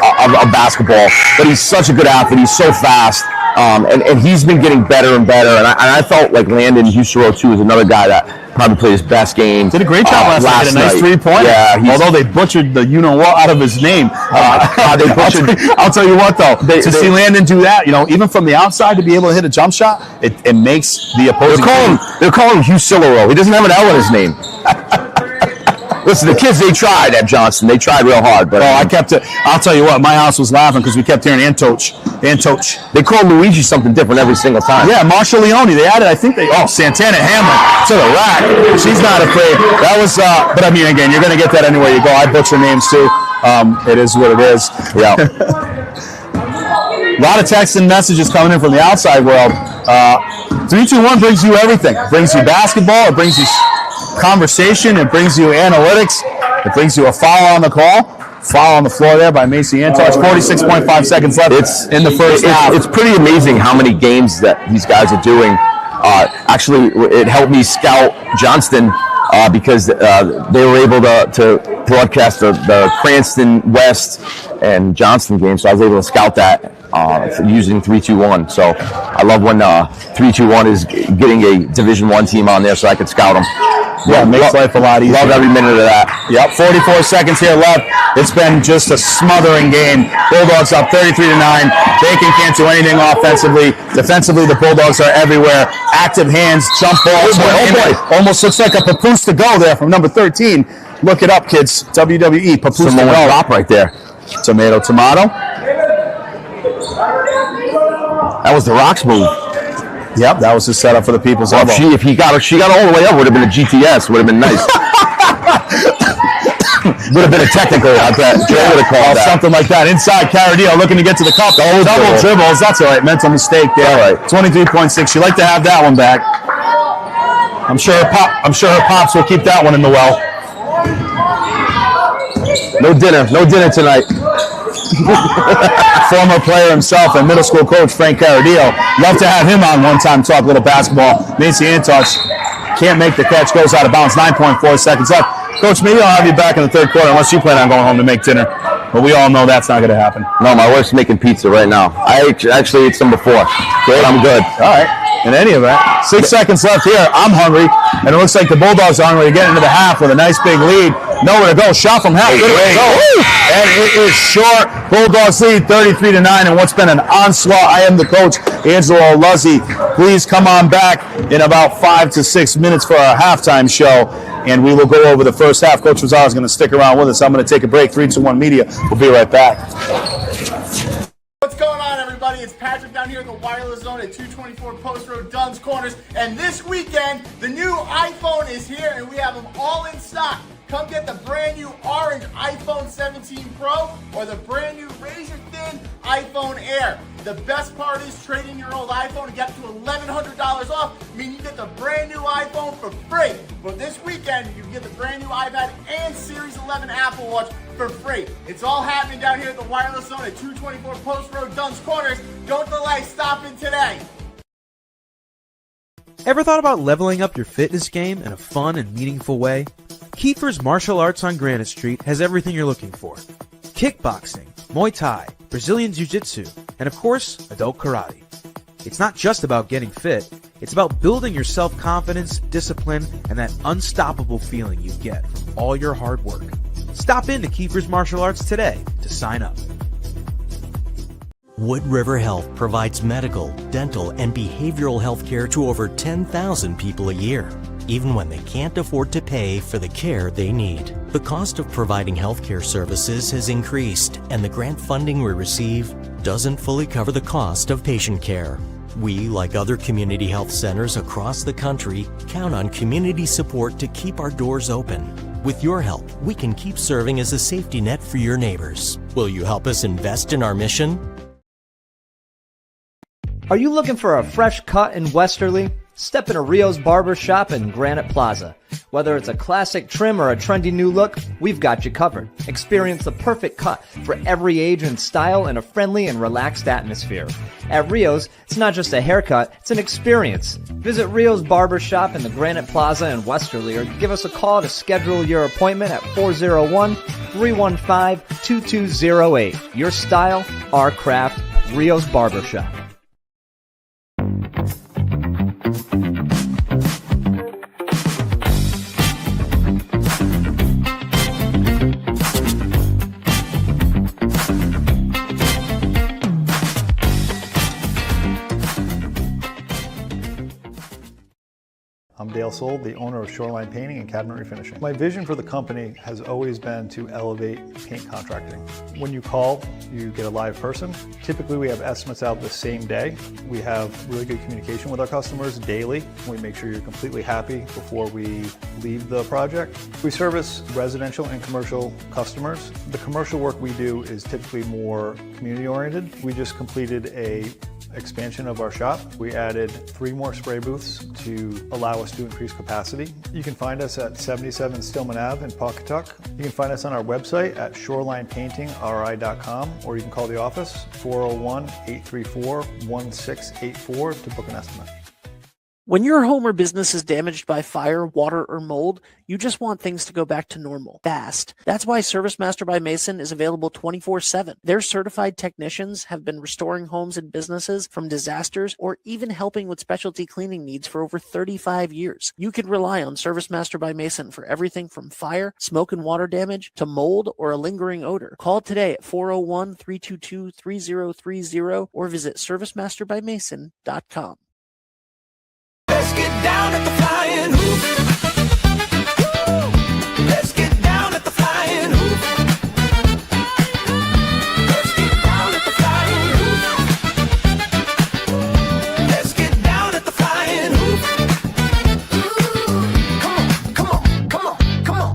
[SPEAKER 10] of basketball, but he's such a good athlete. He's so fast. And he's been getting better and better. And I felt like Landon Husero, too, is another guy that probably played his best game.
[SPEAKER 2] Did a great job last night. Hit a nice 3-pointer.
[SPEAKER 10] Yeah.
[SPEAKER 2] Although they butchered the you-know-what out of his name. I'll tell you what, though. To see Landon do that, even from the outside to be able to hit a jump shot, it makes the opposing team.
[SPEAKER 10] They're calling him Husero. He doesn't have an L in his name. Listen, the kids, they tried at Johnson. They tried real hard. But
[SPEAKER 2] I kept it. I'll tell you what, my house was laughing because we kept hearing Antoch.
[SPEAKER 10] They called Luigi something different every single time.
[SPEAKER 2] Yeah, Marshall Leone. They added, Santana Hamlin to the rack. She's not afraid. That was, but I mean, again, you're going to get that anywhere you go. I butcher names too. It is what it is.
[SPEAKER 10] Yeah.
[SPEAKER 2] A lot of texts and messages coming in from the outside world. 3-2-1 brings you everything. It brings you basketball. It brings you conversation. It brings you analytics. It brings you a foul on the call. Foul on the floor there by Macy Antoch. 46.5 seconds left in the first half.
[SPEAKER 10] It's pretty amazing how many games that these guys are doing. Actually, it helped me scout Johnston because they were able to broadcast the Cranston West and Johnston game, so I was able to scout that using 3-2-1. So I love when 3-2-1 is getting a Division I team on there so I could scout them.
[SPEAKER 2] Yeah, it makes life a lot easier.
[SPEAKER 10] Love every minute of that.
[SPEAKER 2] Yep, 44 seconds here left. It's been just a smothering game. Bulldogs up 33-9. Bacon can't do anything offensively. Defensively, the Bulldogs are everywhere. Active hands, jump balls. Oh boy. Almost looks like a papoose to go there from number 13. Look it up, kids. WWE, papoose to go.
[SPEAKER 10] Drop right there.
[SPEAKER 2] Tomato.
[SPEAKER 10] That was the Rock's move.
[SPEAKER 2] Yep, that was his setup for the People's Elbow.
[SPEAKER 10] If she got all the way up, would have been a GTS. Would have been nice. Would have been a technical. I bet Joe would have called that.
[SPEAKER 2] Something like that. Inside, Carradillo looking to get to the cup. Double dribbles. That's all right. Mental mistake there.
[SPEAKER 10] All right.
[SPEAKER 2] 23.6. You'd like to have that one back. I'm sure her pops will keep that one in the well.
[SPEAKER 10] No dinner tonight.
[SPEAKER 2] Former player himself and middle school coach Frank Carradillo. Love to have him on one time, talk a little basketball. Macy Antosh can't make the catch, goes out of bounds, 9.4 seconds left. Coach, maybe I'll have you back in the third quarter unless you plan on going home to make dinner. But we all know that's not going to happen.
[SPEAKER 10] No, my wife's making pizza right now. I actually ate some before, so I'm good.
[SPEAKER 2] All right. In any event, 6 seconds left here. I'm hungry, and it looks like the Bulldogs are hungry to get into the half with a nice big lead. Nowhere to go. Shot from half. Good way to go. And it is short. Bulldogs lead 33-9 in what's been an onslaught. I am the coach, Angelo Luzzi. Please come on back in about 5 to 6 minutes for our halftime show, and we will go over the first half. Coach Rosales is going to stick around with us. I'm going to take a break. 3, 2, 1 Media. We'll be right back.
[SPEAKER 13] What's going on, everybody? It's Patrick down here at the Wireless Zone at 224 Post Road, Dunn's Corners. And this weekend, the new iPhone is here, and we have them all in stock. Come get the brand new orange iPhone 17 Pro or the brand new razor-thin iPhone Air. The best part is trading your old iPhone and get up to $1,100 off. I mean, you get the brand new iPhone for free. But this weekend, you can get the brand new iPad and Series 11 Apple Watch for free. It's all happening down here at the Wireless Zone at 224 Post Road, Dunn's Corners. Don't delay. Stop in today.
[SPEAKER 1] Ever thought about leveling up your fitness game in a fun and meaningful way? Kiefer's Martial Arts on Granite Street has everything you're looking for. Kickboxing, Muay Thai, Brazilian Jiu-Jitsu, and of course, adult karate. It's not just about getting fit, it's about building your self-confidence, discipline, and that unstoppable feeling you get from all your hard work. Stop in to Kiefer's Martial Arts today to sign up.
[SPEAKER 14] Wood River Health provides medical, dental, and behavioral health care to over 10,000 people a year, even when they can't afford to pay for the care they need. The cost of providing healthcare services has increased, and the grant funding we receive doesn't fully cover the cost of patient care. We, like other community health centers across the country, count on community support to keep our doors open. With your help, we can keep serving as a safety net for your neighbors. Will you help us invest in our mission?
[SPEAKER 15] Are you looking for a fresh cut in Westerly? Step into Rio's Barber Shop in Granite Plaza. Whether it's a classic trim or a trendy new look, we've got you covered. Experience the perfect cut for every age and style in a friendly and relaxed atmosphere. At Rio's, it's not just a haircut, it's an experience. Visit Rio's Barber Shop in the Granite Plaza in Westerly or give us a call to schedule your appointment at 401-315-2208. Your style, our craft, Rio's Barber Shop.
[SPEAKER 16] I'm Dale Soul, the owner of Shoreline Painting and Cabinet Refinishing. My vision for the company has always been to elevate paint contracting. When you call, you get a live person. Typically, we have estimates out the same day. We have really good communication with our customers daily. We make sure you're completely happy before we leave the project. We service residential and commercial customers. The commercial work we do is typically more community-oriented. We just completed a expansion of our shop. We added 3 more spray booths to allow us to increase capacity. You can find us at 77 Stillman Ave in Pawcatuck. You can find us on our website at shorelinepaintingri.com, or you can call the office 401-834-1684 to book an estimate.
[SPEAKER 5] When your home or business is damaged by fire, water, or mold, you just want things to go back to normal, fast. That's why ServiceMaster by Mason is available 24/7. Their certified technicians have been restoring homes and businesses from disasters or even helping with specialty cleaning needs for over 35 years. You can rely on ServiceMaster by Mason for everything from fire, smoke and water damage, to mold or a lingering odor. Call today at 401-322-3030 or visit ServiceMasterByMason.com.
[SPEAKER 9] Let's get down at the flying hoop. Let's get down at the flying hoop. Let's get down at the flying hoop. Let's get down at the flying hoop. Come on, come on, come on, come on.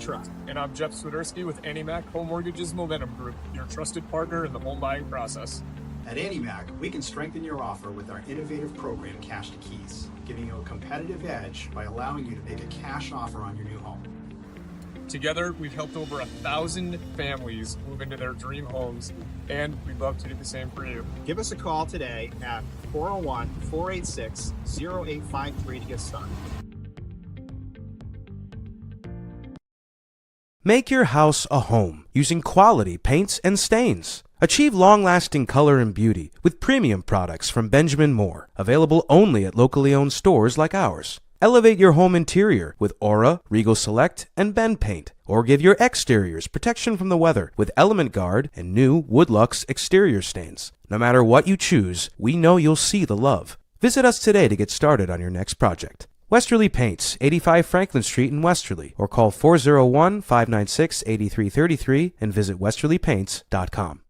[SPEAKER 17] trust. And I'm Jeff Swiderski with AnnieMac Home Mortgage's Momentum Group, your trusted partner in the home buying process.
[SPEAKER 18] At AnnieMac, we can strengthen your offer with our innovative program, Cash to Keys, giving you a competitive edge by allowing you to make a cash offer on your new home.
[SPEAKER 17] Together, we've helped over 1,000 families move into their dream homes, and we'd love to do the same for you.
[SPEAKER 18] Give us a call today at 401-486-0853 to get started.
[SPEAKER 1] Make your house a home using quality paints and stains. Achieve long-lasting color and beauty with premium products from Benjamin Moore, available only at locally owned stores like ours. Elevate your home interior with Aura, Regal Select, and Ben Paint, or give your exteriors protection from the weather with Element Guard and new Woodlux exterior stains. No matter what you choose, we know you'll see the love. Visit us today to get started on your next project. Westerly Paints, 85 Franklin Street in Westerly, or call 401-596-8333 and visit westerlypaints.com.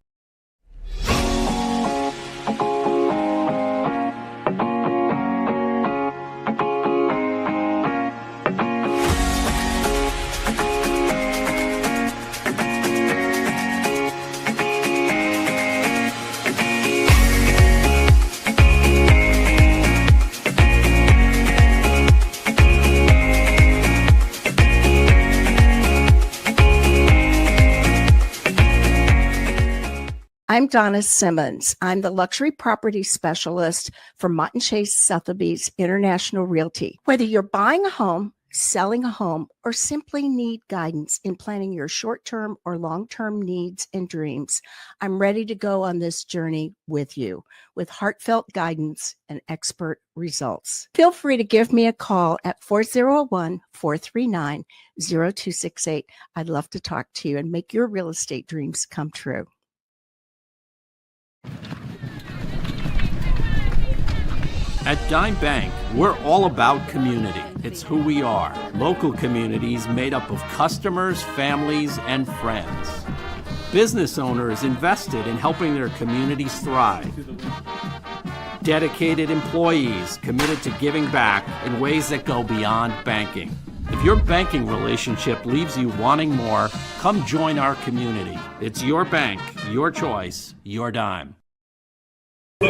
[SPEAKER 19] I'm Donna Simmons. I'm the luxury property specialist for Mott & Chase Sotheby's International Realty. Whether you're buying a home, selling a home, or simply need guidance in planning your short-term or long-term needs and dreams, I'm ready to go on this journey with you with heartfelt guidance and expert results. Feel free to give me a call at 401-439-0268. I'd love to talk to you and make your real estate dreams come true.
[SPEAKER 20] At Dime Bank, we're all about community. It's who we are. Local communities made up of customers, families, and friends. Business owners invested in helping their communities thrive. Dedicated employees committed to giving back in ways that go beyond banking. If your banking relationship leaves you wanting more, come join our community. It's your bank, your choice, your dime.
[SPEAKER 2] We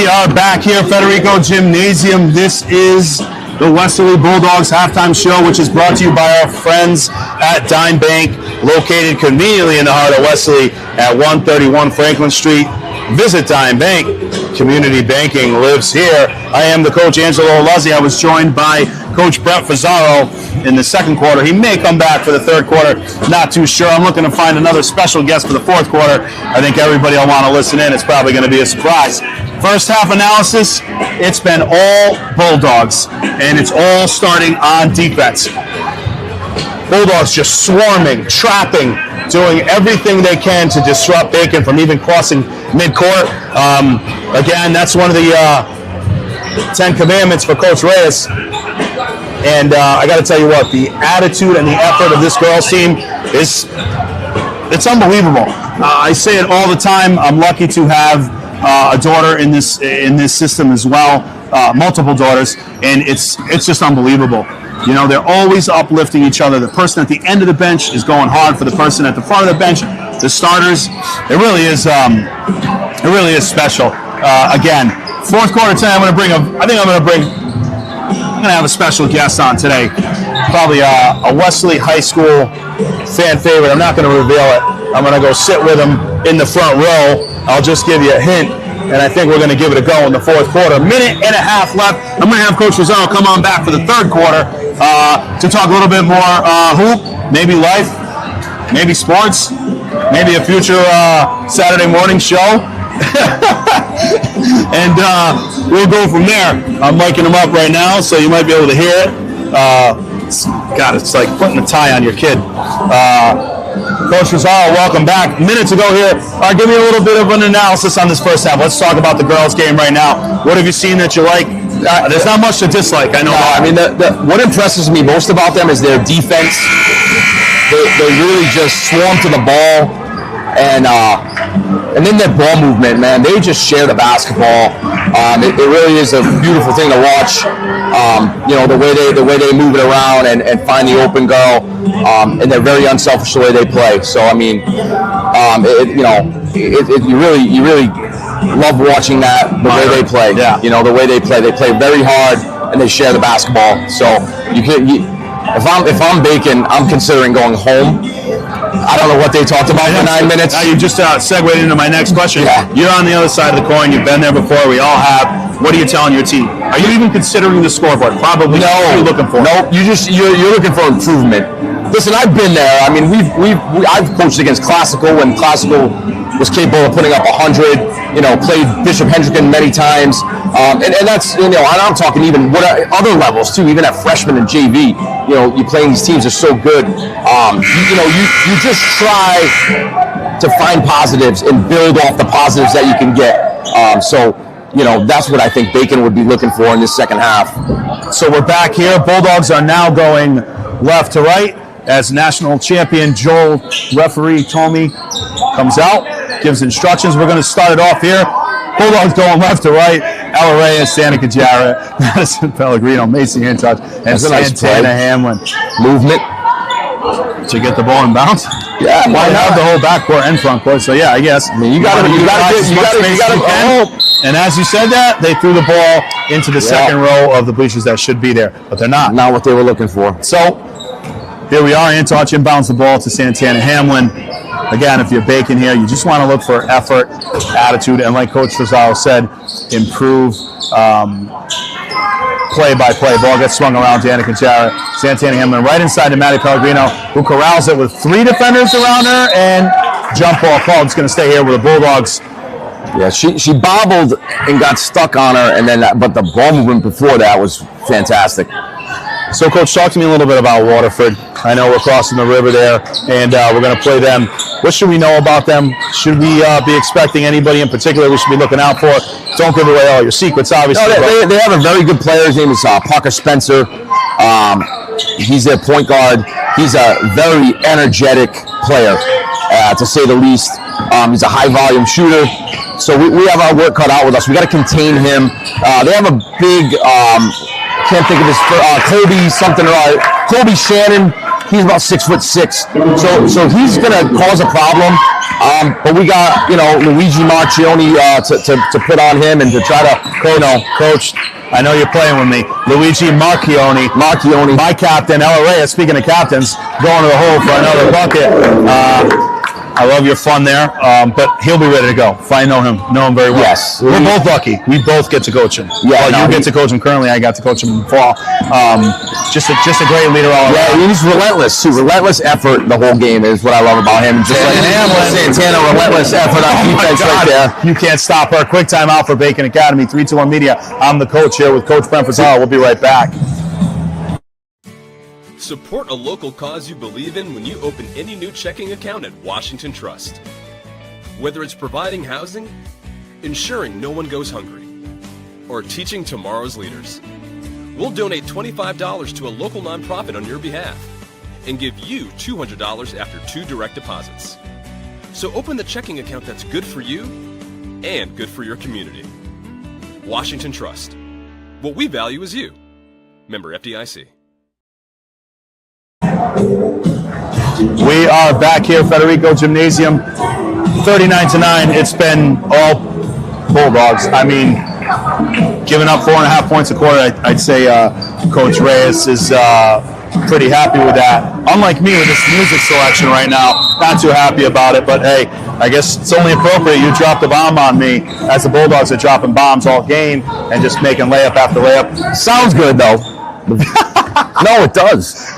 [SPEAKER 2] are back here at Federico Gymnasium. This is the Westerly Bulldogs halftime show, which is brought to you by our friends at Dime Bank, located conveniently in the heart of Westerly at 131 Franklin Street. Visit Dime Bank. Community banking lives here. I am the coach, Angelo Luzzi. I was joined by Coach Brett Fazzaro in the second quarter. He may come back for the third quarter. Not too sure. I'm looking to find another special guest for the fourth quarter. I think everybody will want to listen in. It's probably going to be a surprise. First half analysis, it's been all Bulldogs, and it's all starting on defense. Bulldogs just swarming, trapping, doing everything they can to disrupt Bacon from even crossing midcourt. Again, that's one of the 10 commandments for Coach Reyes. And I got to tell you what, the attitude and the effort of this girls team it's unbelievable. I say it all the time. I'm lucky to have a daughter in this system as well, multiple daughters, and it's just unbelievable. You know, they're always uplifting each other. The person at the end of the bench is going hard for the person at the front of the bench. The starters, it really is special. Again, fourth quarter tonight, I'm going to have a special guest on today. Probably a Westerly High School fan favorite. I'm not going to reveal it. I'm going to go sit with him in the front row. I'll just give you a hint, and I think we're going to give it a go in the fourth quarter. Minute and a half left. I'm going to have Coach Fazzaro come on back for the third quarter to talk a little bit more hoop, maybe life, maybe sports, maybe a future Saturday morning show. And we'll go from there. I'm miking him up right now, so you might be able to hear it. God, it's like putting a tie on your kid. Coach Fazzaro, welcome back. Minutes ago here, give me a little bit of an analysis on this first half. Let's talk about the girls' game right now. What have you seen that you like? There's not much to dislike, I know.
[SPEAKER 10] I mean, what impresses me most about them is their defense. They really just swarm to the ball, and And then their ball movement, man, they just share the basketball. It really is a beautiful thing to watch. The way they move it around and find the open girl, and they're very unselfish the way they play. So I mean, you really love watching that the way they play. Yeah. The way they play very hard and they share the basketball. So if I'm Bacon, I'm considering going home. I don't know what they talked about for 9 minutes.
[SPEAKER 2] Now you just segued into my next question. Yeah. You're on the other side of the coin. You've been there before. We all have. What are you telling your team? Are you even considering the scoreboard? Probably. No. What are you looking for?
[SPEAKER 10] No. You're looking for improvement. Listen, I've been there. I mean, I've coached against Classical when Classical was capable of putting up 100. Played Bishop Hendricken many times, and that's and I'm talking even other levels too. Even at freshman and JV, you playing these teams are so good. You just try to find positives and build off the positives that you can get. That's what I think Bacon would be looking for in this second half.
[SPEAKER 2] So we're back here. Bulldogs are now going left to right as national champion Joel, referee Tommy, comes out, gives instructions. We're going to start it off here. Bulldogs going left to right. Ella Reyes, Danica Jarrett, Madison Pellegrino, Macy Hintouch, and Santana Hamlin.
[SPEAKER 10] Movement.
[SPEAKER 2] To get the ball in bounds?
[SPEAKER 10] Yeah,
[SPEAKER 2] why not? Have the whole backcourt and front court. So yeah, I guess.
[SPEAKER 10] I mean, you got to.
[SPEAKER 2] And as you said that, they threw the ball into the second row of the bleachers that should be there, but they're not.
[SPEAKER 10] Not what they were looking for.
[SPEAKER 2] So here we are. Hintouch inbounds the ball to Santana Hamlin. Again, if you're Bacon here, you just want to look for effort, attitude, and like Coach Frazaro said, improve play-by-play. Ball gets swung around to Danica Jarrett. Santana Hamlin right inside to Maddie Pellegrino, who corrals it with 3 defenders around her, and jump ball called. It's going to stay here with the Bulldogs.
[SPEAKER 10] Yeah, she bobbled and got stuck on her, and then but the ball movement before that was fantastic.
[SPEAKER 2] So, Coach, talk to me a little bit about Waterford. I know we're crossing the river there, and we're going to play them. What should we know about them? Should we be expecting anybody in particular we should be looking out for? Don't give away all your secrets, obviously.
[SPEAKER 10] No, they have a very good player. His name is Parker Spencer. He's their point guard. He's a very energetic player, to say the least. He's a high-volume shooter. So we have our work cut out with us. We got to contain him. They have a big... can't think of his Kobe Shannon. He's about 6'6", so he's gonna cause a problem. But we got Luigi Marchioni to put on him and to try to
[SPEAKER 2] coach. I know you're playing with me. Luigi Marchioni, my captain. Ella Reyes, speaking of captains, going to the hole for another bucket. I love your fun there, but he'll be ready to go. If I know him very well.
[SPEAKER 10] Yes.
[SPEAKER 2] We're both lucky. We both get to coach him.
[SPEAKER 10] Yeah,
[SPEAKER 2] you get to coach him currently. I got to coach him in the fall. Just a great leader all around.
[SPEAKER 10] Yeah, he's relentless too. Relentless effort the whole game is what I love about him. Just like Santana, relentless effort on defense right there.
[SPEAKER 2] You can't stop her. Quick timeout for Bacon Academy. 3-2-1 Media. I'm the coach here with Coach Brent Frazaro. We'll be right back.
[SPEAKER 21] Support a local cause you believe in when you open any new checking account at Washington Trust. Whether it's providing housing, ensuring no one goes hungry, or teaching tomorrow's leaders, we'll donate $25 to a local nonprofit on your behalf and give you $200 after 2 direct deposits. So open the checking account that's good for you and good for your community. Washington Trust. What we value is you. Member FDIC.
[SPEAKER 2] We are back here, Federico Gymnasium, 39-9. It's been all Bulldogs. I mean, giving up 4.5 points a quarter, I'd say Coach Reyes is pretty happy with that. Unlike me with this music selection right now, not too happy about it, but hey, I guess it's only appropriate you dropped a bomb on me as the Bulldogs are dropping bombs all game and just making layup after layup.
[SPEAKER 10] Sounds good, though. No, it does.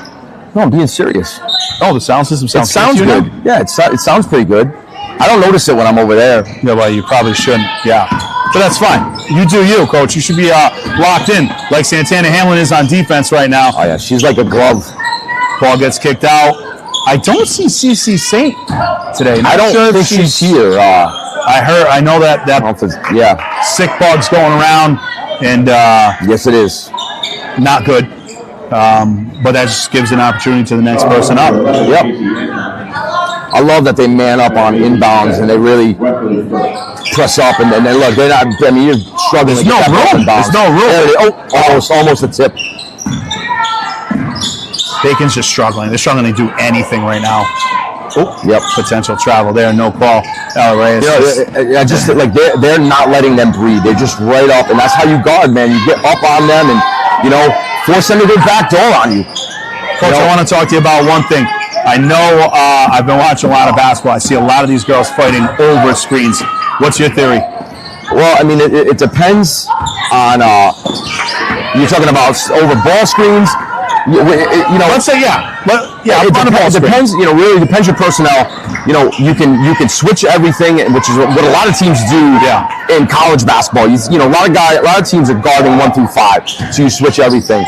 [SPEAKER 10] No, I'm being serious.
[SPEAKER 2] Oh, the sound system
[SPEAKER 10] sounds good. Now? Yeah, it sounds pretty good. I don't notice it when I'm over there.
[SPEAKER 2] Yeah, well, you probably shouldn't. Yeah, but that's fine. You do you, Coach. You should be locked in like Santana Hamlin is on defense right now.
[SPEAKER 10] Oh, yeah, she's like a glove.
[SPEAKER 2] Ball gets kicked out. I don't see CC Saint today.
[SPEAKER 10] I don't think she's here.
[SPEAKER 2] I know that
[SPEAKER 10] yeah,
[SPEAKER 2] sick bug's going around, and
[SPEAKER 10] yes, it is.
[SPEAKER 2] Not good. But that just gives an opportunity to the next person up.
[SPEAKER 10] Yep. I love that they man up on inbounds and they really press up, and then look, they're not. I mean, you're struggling.
[SPEAKER 2] There's no room. There's no room.
[SPEAKER 10] Almost a tip.
[SPEAKER 2] Bacon's just struggling. They're struggling to do anything right now. Oh,
[SPEAKER 10] yep.
[SPEAKER 2] Potential travel there. No call. Reyes.
[SPEAKER 10] Just like they're not letting them breathe. They're just right up, and that's how you guard, man. You get up on them, and force them to go back door on you.
[SPEAKER 2] Coach, I want to talk to you about one thing. I know I've been watching a lot of basketball. I see a lot of these girls fighting over screens. What's your theory?
[SPEAKER 10] Well, I mean, it depends on. You're talking about over ball screens.
[SPEAKER 2] Let's say
[SPEAKER 10] it depends. Really depends your personnel. You can switch everything, which is what a lot of teams do. In college basketball, a lot of teams are guarding 1 through 5, so you switch everything.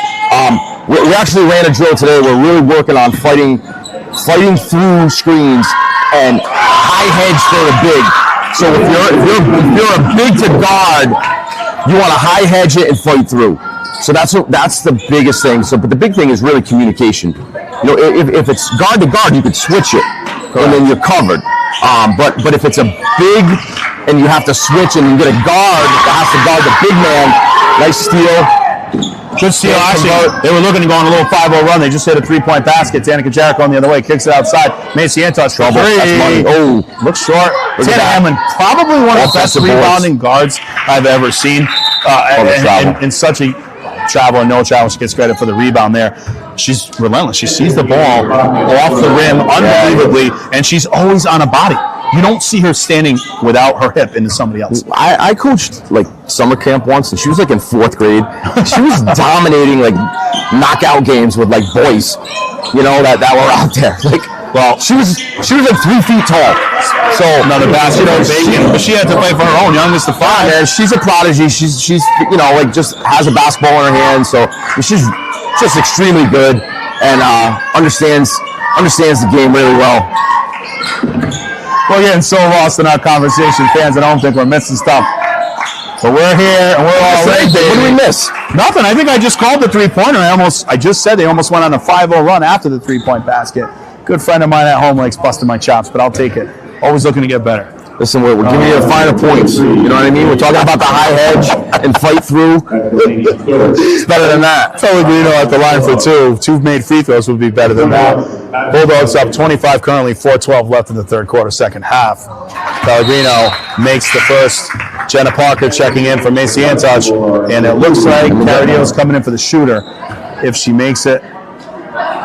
[SPEAKER 10] We actually ran a drill today. We're really working on fighting through screens and high hedge for the big. So if you're a big to guard, you want to high hedge it and fight through. So that's the biggest thing. But the big thing is really communication. If it's guard to guard, you could switch it, and then you're covered. But if it's a big and you have to switch and you get a guard that has to guard the big man, nice steal.
[SPEAKER 2] Good steal. Actually, they were looking to go on a little 5-0 run. They just hit a 3-point basket. Danica Jarrett on the other way, kicks it outside. Macy Antos trouble. That's money. Oh, looks short. Tana Hamlin, probably one of the best rebounding guards I've ever seen. In such a travel and no travel, she gets credit for the rebound there. She's relentless. She sees the ball off the rim unbelievably, and she's always on a body. You don't see her standing without her hip into somebody else.
[SPEAKER 10] I coached summer camp once, and she was in 4th grade. She was dominating knockout games with boys, that were out there. She was 3 feet tall. So
[SPEAKER 2] another basket of Bacon, but she had to play for her own, youngest of 5.
[SPEAKER 10] Yeah, she's a prodigy. She's just has a basketball in her hand. So she's just extremely good and understands the game really well.
[SPEAKER 2] We're getting so lost in our conversation, fans. I don't think we're missing stuff. But we're here and we're all ready.
[SPEAKER 10] What did we miss?
[SPEAKER 2] Nothing. I think I just called the 3-pointer. I just said they almost went on a 5-0 run after the 3-point basket. Good friend of mine at home likes busting my chops, but I'll take it. Always looking to get better.
[SPEAKER 10] Listen, we're giving you the finer points. You know what I mean? We're talking about the high hedge and fight through. It's better than that.
[SPEAKER 2] Pellegrino at the line for 2. 2 made free throws would be better than that. Bulldogs up 25 currently, 4:12 left in the third quarter, second half. Pellegrino makes the first. Jenna Parker checking in for Macy Antosh, and it looks like Caradillo's coming in for the shooter. If she makes it.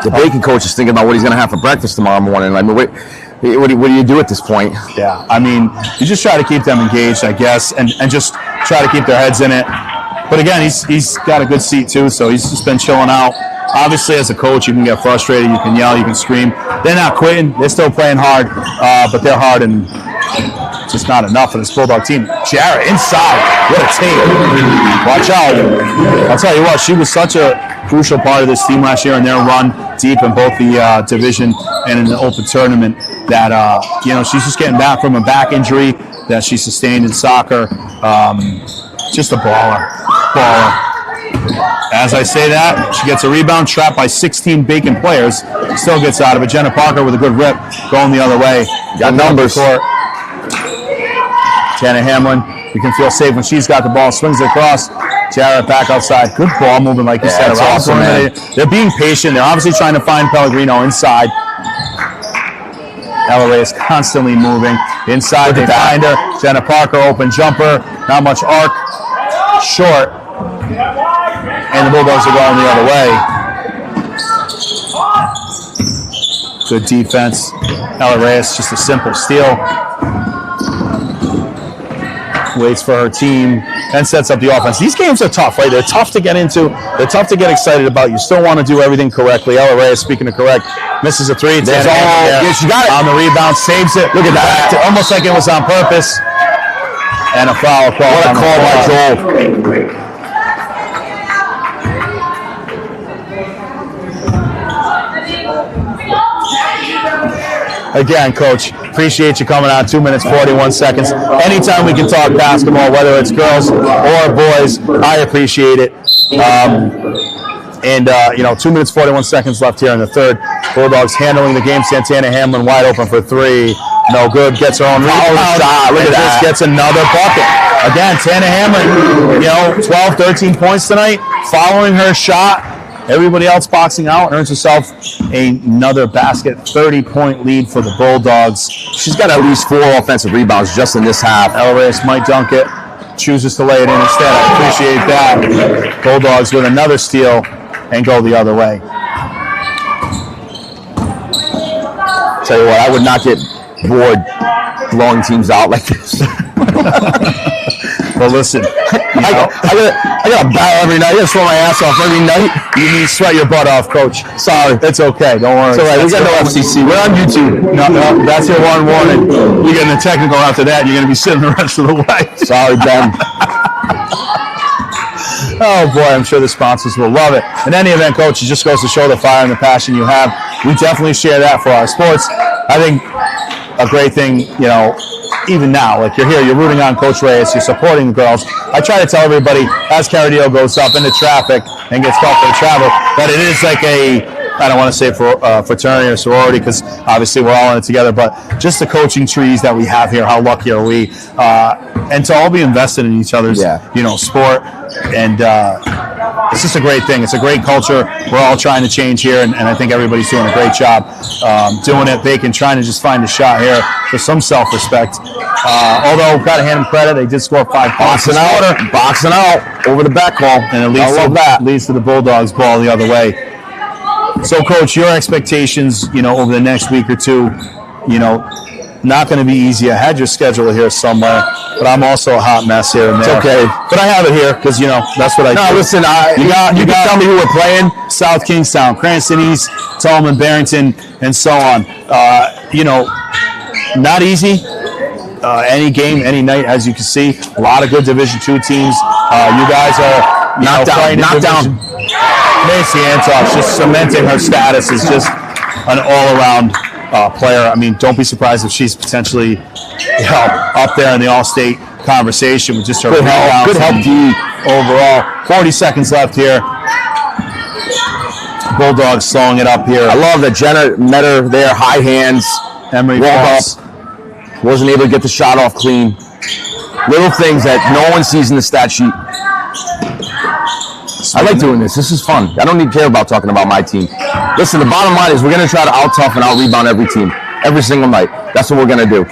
[SPEAKER 10] The Bacon coach is thinking about what he's going to have for breakfast tomorrow morning. I mean, what do you do at this point?
[SPEAKER 2] Yeah, I mean, you just try to keep them engaged, I guess, and just try to keep their heads in it. But again, he's got a good seat too, so he's just been chilling out. Obviously, as a coach, you can get frustrated, you can yell, you can scream. They're not quitting. They're still playing hard, but they're hard and just not enough for this Bulldog team. Jarrett inside. What a take. Watch out. I'll tell you what, she was such a crucial part of this team last year in their run deep in both the division and in the open tournament that, she's just getting back from a back injury that she sustained in soccer. Just a baller. As I say that, she gets a rebound, trapped by 16 Bacon players. Still gets out of it. Jenna Parker with a good rip, going the other way.
[SPEAKER 10] Got numbers.
[SPEAKER 2] Tana Hamlin, you can feel safe when she's got the ball. Swings it across. Jarrett back outside. Good ball movement, like you said.
[SPEAKER 10] Awesome,
[SPEAKER 2] they're being patient. They're obviously trying to find Pellegrino inside. Ella Reyes constantly moving. Inside, they find her. Jenna Parker, open jumper. Not much arc. Short. And the Bulldogs are going the other way. Good defense. Ella Reyes, just a simple steal. Waits for her team and sets up the offense. These games are tough, right? They're tough to get into. They're tough to get excited about. You still want to do everything correctly. Ella Reyes, speaking of correct, misses a 3.
[SPEAKER 10] Yes, you got it.
[SPEAKER 2] On the rebound, saves it.
[SPEAKER 10] Look at that.
[SPEAKER 2] Almost like it was on purpose. And a foul call.
[SPEAKER 10] What a call by Joel.
[SPEAKER 2] Again, Coach, appreciate you coming on. 2 minutes, 41 seconds. Anytime we can talk basketball, whether it's girls or boys, I appreciate it. 2 minutes, 41 seconds left here in the third. Bulldogs handling the game. Santana Hamlin wide open for 3. No good. Gets her own rebound. Shot. Look at that. Just gets another bucket. Again, Tana Hamlin, 12, 13 points tonight. Following her shot. Everybody else boxing out, earns herself another basket. 30-point lead for the Bulldogs.
[SPEAKER 10] She's got at least 4 offensive rebounds just in this half.
[SPEAKER 2] El Reyes might dunk it. Chooses to lay it in instead. I appreciate that. Bulldogs with another steal and go the other way.
[SPEAKER 10] Tell you what, I would not get bored blowing teams out like this.
[SPEAKER 2] Well, listen,
[SPEAKER 10] I got a battle every night. I got to throw my ass off every night.
[SPEAKER 2] You need to sweat your butt off, Coach. Sorry. It's okay. Don't worry.
[SPEAKER 10] It's all right. We got no FCC. We're on YouTube.
[SPEAKER 2] No, that's your one warning. You get in the technical after that, you're going to be sitting the rest of the way.
[SPEAKER 10] Sorry, Ben.
[SPEAKER 2] Oh, boy, I'm sure the sponsors will love it. In any event, Coach, it just goes to show the fire and the passion you have. We definitely share that for our sports. I think a great thing, even now, like you're here, you're rooting on Coach Reyes, you're supporting the girls. I try to tell everybody as Caradio goes up into traffic and gets caught for the travel that it is like I don't want to say for fraternity or sorority because obviously we're all in it together, but just the coaching trees that we have here, how lucky are we? And to all be invested in each other's, sport. And it's just a great thing. It's a great culture. We're all trying to change here, and I think everybody's doing a great job doing it. Bacon trying to just find a shot here for some self-respect. Although, got to hand them credit, they did score 5 points.
[SPEAKER 10] Boxing out over the back ball.
[SPEAKER 2] And it leads to the Bulldogs ball the other way. So, Coach, your expectations, over the next week or two, not going to be easy. I had your schedule here somewhere, but I'm also a hot mess here and there.
[SPEAKER 10] It's okay.
[SPEAKER 2] But I have it here because, that's what I do.
[SPEAKER 10] No, listen, you can tell me who we're playing.
[SPEAKER 2] South Kingstown, Cranston East, Tolman, Barrington, and so on. Not easy. Any game, any night, as you can see. A lot of good Division II teams. You guys are
[SPEAKER 10] knocked down.
[SPEAKER 2] Macy Antosh just cementing her status as just an all-around player. I mean, don't be surprised if she's potentially up there in the All-State conversation with just her
[SPEAKER 10] good help D
[SPEAKER 2] overall. 40 seconds left here. Bulldogs slowing it up here.
[SPEAKER 10] I love that Jenna met her there, high hands.
[SPEAKER 2] Emery
[SPEAKER 10] walk up. Wasn't able to get the shot off clean. Little things that no one sees in the stat sheet. I like doing this. This is fun. I don't need to care about talking about my team. Listen, the bottom line is we're going to try to out-tough and out-rebound every team, every single night. That's what we're going to do.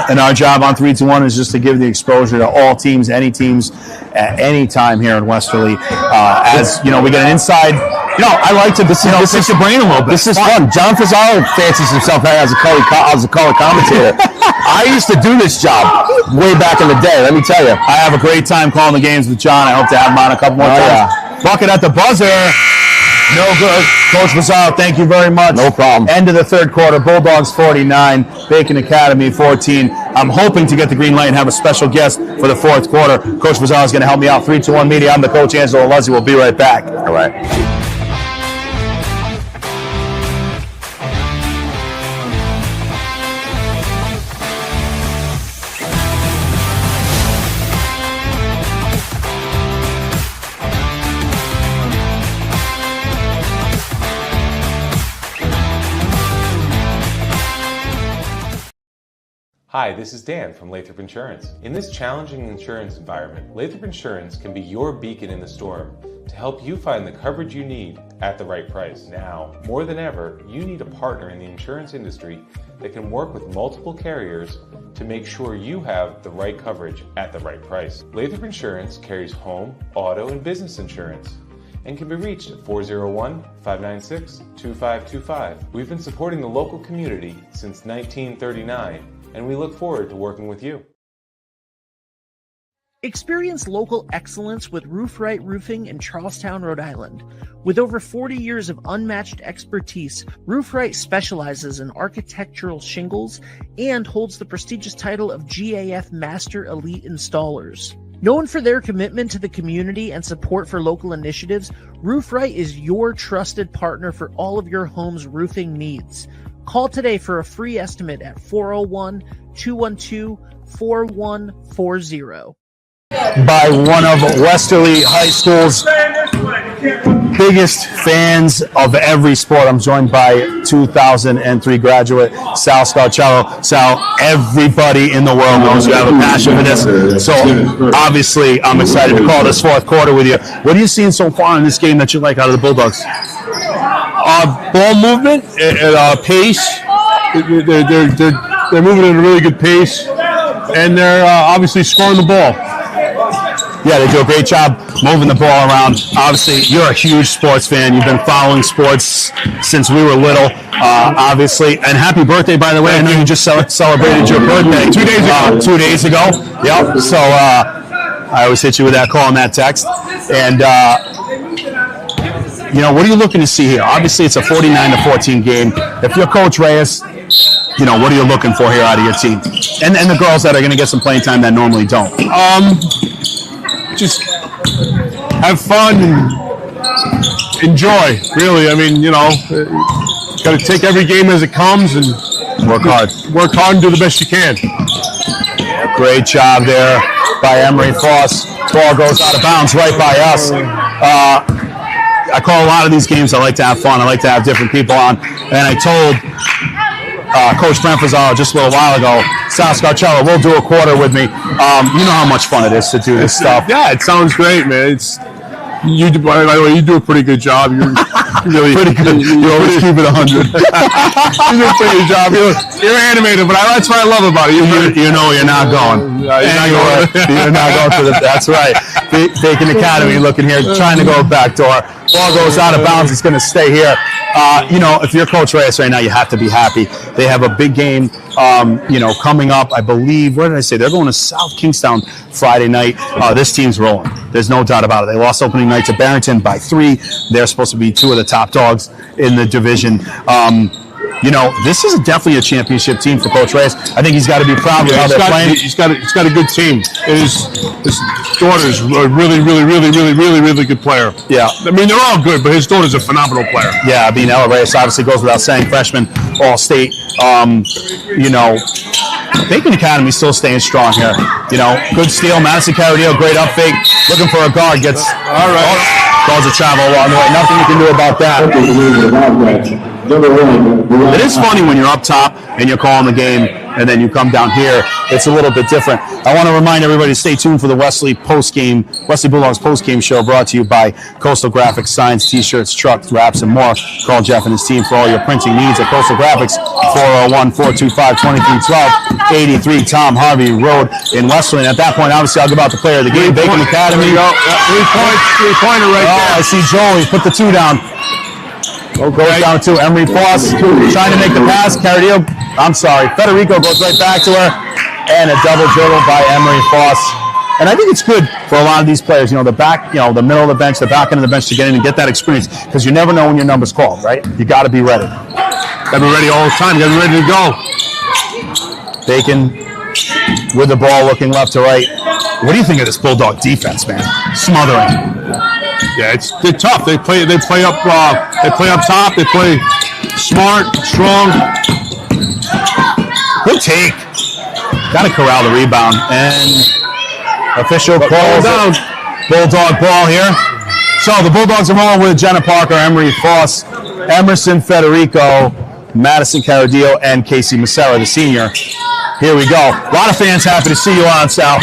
[SPEAKER 2] And our job on 3-2-1 is just to give the exposure to all teams, any teams, at any time here in Westerly. As we get an inside. I like to this is your brain a little bit.
[SPEAKER 10] This is fun. John Fazaro fancies himself as a color commentator. I used to do this job way back in the day. Let me tell you,
[SPEAKER 2] I have a great time calling the games with John. I hope to have him on a couple more times. Yeah. Bucket at the buzzer. No good. Coach Fazaro, thank you very much.
[SPEAKER 10] No problem.
[SPEAKER 2] End of the third quarter. Bulldogs 49, Bacon Academy 14. I'm hoping to get the green light and have a special guest for the fourth quarter. Coach Fazaro is going to help me out. 3-2-1 media. I'm the coach, Angelo Luzzi. We'll be right back.
[SPEAKER 10] All right.
[SPEAKER 4] Hi, this is Dan from Lathrop Insurance. In this challenging insurance environment, Lathrop Insurance can be your beacon in the storm to help you find the coverage you need at the right price. Now, more than ever, you need a partner in the insurance industry that can work with multiple carriers to make sure you have the right coverage at the right price. Lathrop Insurance carries home, auto, and business insurance and can be reached at 401-596-2525. We've been supporting the local community since 1939, and we look forward to working with you.
[SPEAKER 5] Experience local excellence with Roof Right Roofing in Charlestown, Rhode Island. With over 40 years of unmatched expertise, Roof Right specializes in architectural shingles and holds the prestigious title of GAF Master Elite Installers. Known for their commitment to the community and support for local initiatives, Roof Right is your trusted partner for all of your home's roofing needs. Call today for a free estimate at 401-212-4140.
[SPEAKER 2] By one of Westerly High School's biggest fans of every sport. I'm joined by 2003 graduate Sal Scarcello. Sal, everybody in the world knows you have a passion for this. So obviously, I'm excited to call this fourth quarter with you. What are you seeing so far in this game that you like out of the Bulldogs?
[SPEAKER 6] Ball movement and pace. They're moving at a really good pace, and they're obviously scoring the ball.
[SPEAKER 2] Yeah, they do a great job moving the ball around. Obviously, you're a huge sports fan. You've been following sports since we were little, obviously. And happy birthday, by the way. I know you just celebrated your birthday 2 days ago. 2 days ago. Yep. So I always hit you with that call and that text. And, what are you looking to see here? Obviously, it's a 49-14 game. If you're Coach Reyes, what are you looking for here out of your team? And the girls that are going to get some playing time that normally don't.
[SPEAKER 6] Just have fun and enjoy, really. I mean, got to take every game as it comes and
[SPEAKER 2] work hard.
[SPEAKER 6] Work hard and do the best you can.
[SPEAKER 2] Great job there by Emery Foss. Ball goes out of bounds right by us. I call a lot of these games. I like to have fun. I like to have different people on. And I told Coach Brent Fazaro just a little while ago, Sal Scarcello, we'll do a quarter with me. You know how much fun it is to do this stuff.
[SPEAKER 6] Yeah, it sounds great, man. By the way, you do a pretty good job. You're really
[SPEAKER 2] pretty good. You always keep it 100.
[SPEAKER 6] You do a pretty good job. You're animated, but that's what I love about it.
[SPEAKER 2] You know you're not going. You're not going to the. That's right. Bacon Academy looking here, trying to go back door. Ball goes out of bounds. It's going to stay here. If you're Coach Reyes right now, you have to be happy. They have a big game, coming up. I believe. Where did I say? They're going to South Kingstown Friday night. This team's rolling. There's no doubt about it. They lost opening night to Barrington by 3. They're supposed to be 2 of the top dogs in the division. This is definitely a championship team for Coach Reyes. I think he's got to be proud of how they're playing.
[SPEAKER 6] He's got a good team. His daughter's a really, really, really, really, really, really good player.
[SPEAKER 2] Yeah.
[SPEAKER 6] I mean, they're all good, but his daughter's a phenomenal player.
[SPEAKER 2] Yeah, I mean, Ella Reyes obviously goes without saying, freshman, all-state. Bacon Academy still staying strong here. Good steal. Madison Carradillo, great up fake. Looking for a guard. Gets all right. Calls a travel along the way. Nothing you can do about that. It is funny when you're up top and you're calling the game and then you come down here. It's a little bit different. I want to remind everybody to stay tuned for the Westerly Bulldogs post-game show brought to you by Coastal Graphics, signs, t-shirts, trucks, wraps, and more. Call Jeff and his team for all your printing needs at Coastal Graphics, 401-425-2312, 83 Tom Harvey Road in Westerly. And at that point, obviously, I'll give out the player of the game, Bacon Academy.
[SPEAKER 6] Three-pointer right there.
[SPEAKER 2] I see Joel. He put the 2 down. Goes down to Emery Foss, trying to make the pass. Federico goes right back to her, and a double dribble by Emery Foss. And I think it's good for a lot of these players, the back, the middle of the bench, the back end of the bench to get in and get that experience, because you never know when your number's called, right? You got to be ready.
[SPEAKER 6] Got to be ready all the time. You got to be ready to go.
[SPEAKER 2] Bacon with the ball, looking left to right. What do you think of this Bulldog defense, man? Smothering.
[SPEAKER 6] Yeah, they're tough. They play up. They play up top. They play smart, strong.
[SPEAKER 2] Good take. Got to corral the rebound, and official calls down. Bulldog ball here. So the Bulldogs are rolling with Jenna Parker, Emery Foss, Emerson Federico, Madison Carradillo, and Casey Massera, the senior. Here we go. A lot of fans happy to see you on, Sal.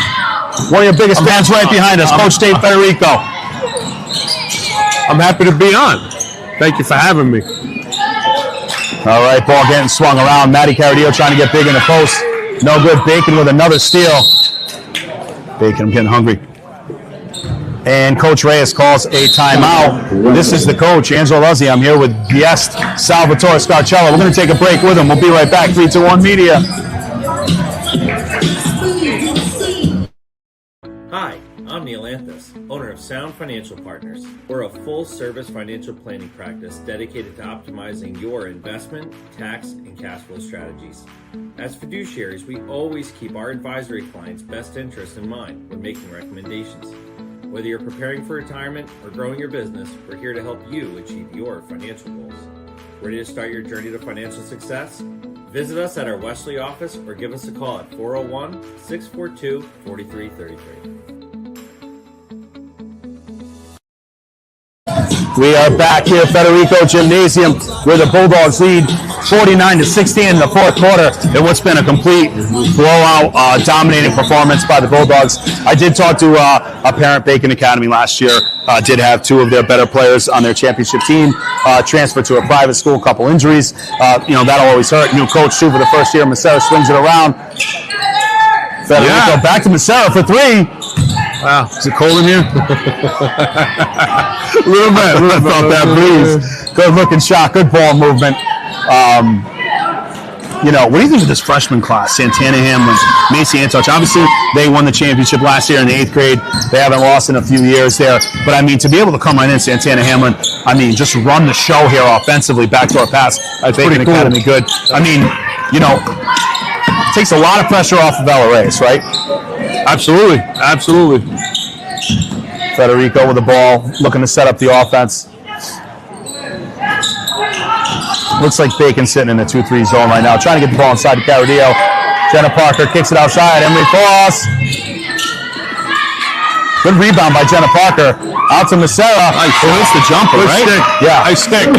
[SPEAKER 2] One of your biggest fans right behind us, Coach Dave Federico.
[SPEAKER 6] I'm happy to be on. Thank you for having me.
[SPEAKER 2] All right, ball getting swung around. Maddie Carradillo trying to get big in the post. No good. Bacon with another steal. Bacon, I'm getting hungry. And Coach Reyes calls a timeout. This is the coach, Angelo Luzzi. I'm here with guest Salvatore Scarcello. We're going to take a break with him. We'll be right back. 3-2-1 Media.
[SPEAKER 22] Hi, I'm Neil Anthus, owner of Sound Financial Partners. We're a full-service financial planning practice dedicated to optimizing your investment, tax, and cash flow strategies. As fiduciaries, we always keep our advisory clients' best interests in mind when making recommendations. Whether you're preparing for retirement or growing your business, we're here to help you achieve your financial goals. Ready to start your journey to financial success? Visit us at our Westerly office or give us a call at 401-642-4333.
[SPEAKER 2] We are back here at Federico Gymnasium where the Bulldogs lead 49-16 in the fourth quarter in what's been a complete blowout, dominating performance by the Bulldogs. I did talk to a parent, Bacon Academy, last year. Did have two of their better players on their championship team transfer to a private school, a couple injuries. That'll always hurt. New coach, too, for the first year. Massera swings it around. Federico back to Massera for three. Wow, is it cold in here? A little bit. Felt that breeze. Good looking shot, good ball movement. What do you think of this freshman class? Santana Hamlin, Macy Antoch. Obviously, they won the championship last year in the 8th grade. They haven't lost in a few years there. But, to be able to come right in, Santana Hamlin, just run the show here offensively, backdoor pass. Bacon Academy, good. Takes a lot of pressure off of LRAs, right? Absolutely. Federico with the ball, looking to set up the offense. Looks like Bacon's sitting in the 2-3 zone right now, trying to get the ball inside to Caradillo. Jenna Parker kicks it outside. Emily Cross. Good rebound by Jenna Parker. Out to Massera. Nice. Who hits the jumper, right? Stick. Yeah. Nice stick.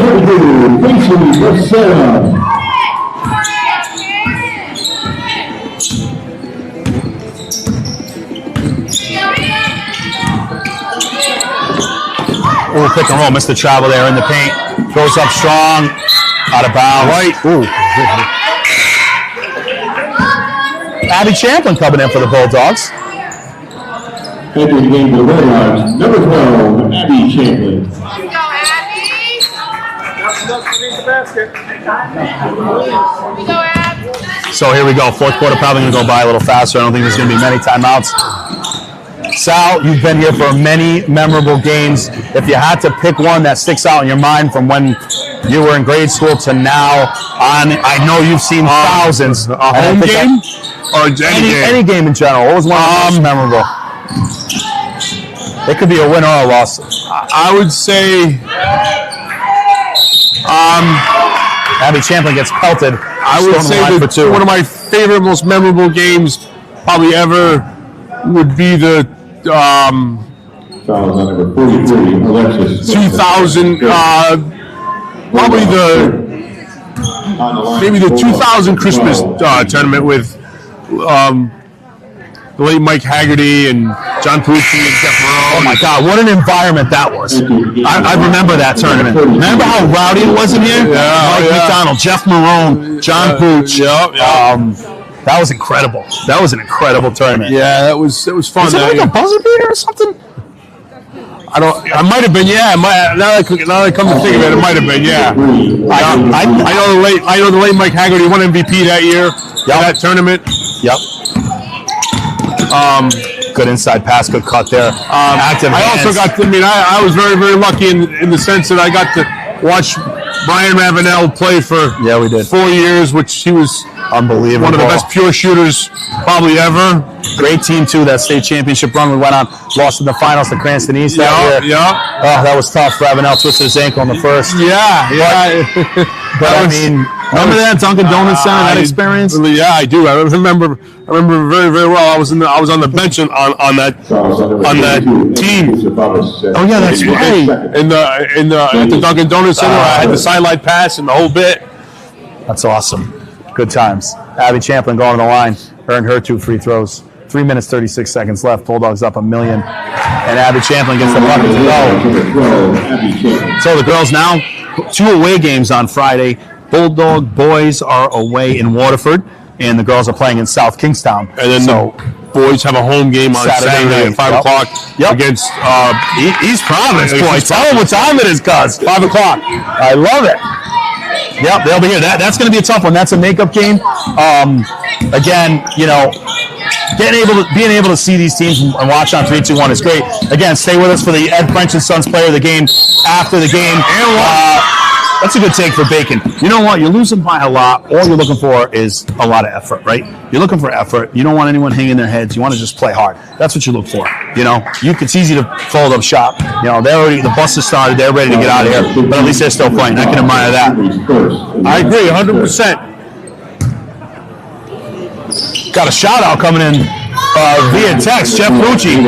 [SPEAKER 2] Ooh, pick and roll. Missed the travel there in the paint. Goes up strong. Out of bounds. Right. Ooh. Abby Champlin coming in for the Bulldogs.
[SPEAKER 3] Entering the game to the red line, number 12, Abby Champlin.
[SPEAKER 2] So here we go. Fourth quarter probably going to go by a little faster. I don't think there's going to be many timeouts. Sal, you've been here for many memorable games. If you had to pick one that sticks out in your mind from when you were in grade school to now, I know you've seen thousands.
[SPEAKER 6] A home game or
[SPEAKER 2] any game in general? What was one of the most memorable? It could be a win or a loss.
[SPEAKER 6] I would say
[SPEAKER 2] Abby Champlin gets pelted.
[SPEAKER 6] I would say that one of my favorite, most memorable games probably ever would be the 2000, maybe the 2000 Christmas tournament with the late Mike Haggerty and John Pucci and Jeff Marone.
[SPEAKER 2] Oh my God, what an environment that was. I remember that tournament. Remember how rowdy it was in here? Mike McDonald, Jeff Marone, John Pucci. That was incredible. That was an incredible tournament.
[SPEAKER 6] Yeah, it was fun.
[SPEAKER 2] Was it like a buzzer beater or something?
[SPEAKER 6] I might have been, yeah. Now that I come to think of it, it might have been, yeah. I know the late Mike Haggerty won MVP that year. That tournament.
[SPEAKER 2] Yep. Good inside pass, good cut there. Active
[SPEAKER 6] I
[SPEAKER 2] hands.
[SPEAKER 6] also got. I was very, very lucky in the sense that I got to watch Brian Ravenel play for 4 years, which he was
[SPEAKER 2] unbelievable.
[SPEAKER 6] One of the best pure shooters probably ever.
[SPEAKER 2] Great team too. That state championship run we went on, lost in the finals to Cranston East that year.
[SPEAKER 6] Yeah.
[SPEAKER 2] Oh, that was tough. Ravenel twisted his ankle in the first.
[SPEAKER 6] Yeah.
[SPEAKER 2] But remember that Dunkin' Donuts Center, that experience?
[SPEAKER 6] Yeah, I do. I remember very, very well. I was on the bench on that team.
[SPEAKER 2] Oh yeah, that's right.
[SPEAKER 6] At the Dunkin' Donuts Center, I had the sideline pass and the whole bit.
[SPEAKER 2] That's awesome. Good times. Abby Champlin going to the line, earned her 2 free throws. 3 minutes, 36 seconds left. Bulldogs up 1 million. And Abby Champlin gets the bucket to go. So the girls now, 2 away games on Friday. Bulldog boys are away in Waterford, and the girls are playing in South Kingstown.
[SPEAKER 6] And then the boys have a home game on Saturday at 5 o'clock against
[SPEAKER 2] East Providence. Boy, tell them what time it is, cuz. 5 o'clock. I love it. Yep, they'll be here. That's going to be a tough one. That's a makeup game. Again, being able to see these teams and watch on 3-2-1 is great. Again, stay with us for the Ed French and Sons player of the game after the game. That's a good take for Bacon. You know what? You're losing by a lot. All you're looking for is a lot of effort, right? You're looking for effort. You don't want anyone hanging their heads. You want to just play hard. That's what you look for. It's easy to fold up shop. The bus has started. They're ready to get out of here. But at least they're still playing. I can admire that.
[SPEAKER 6] I agree, 100%.
[SPEAKER 2] Got a shout out coming in via text. Jeff Pucci,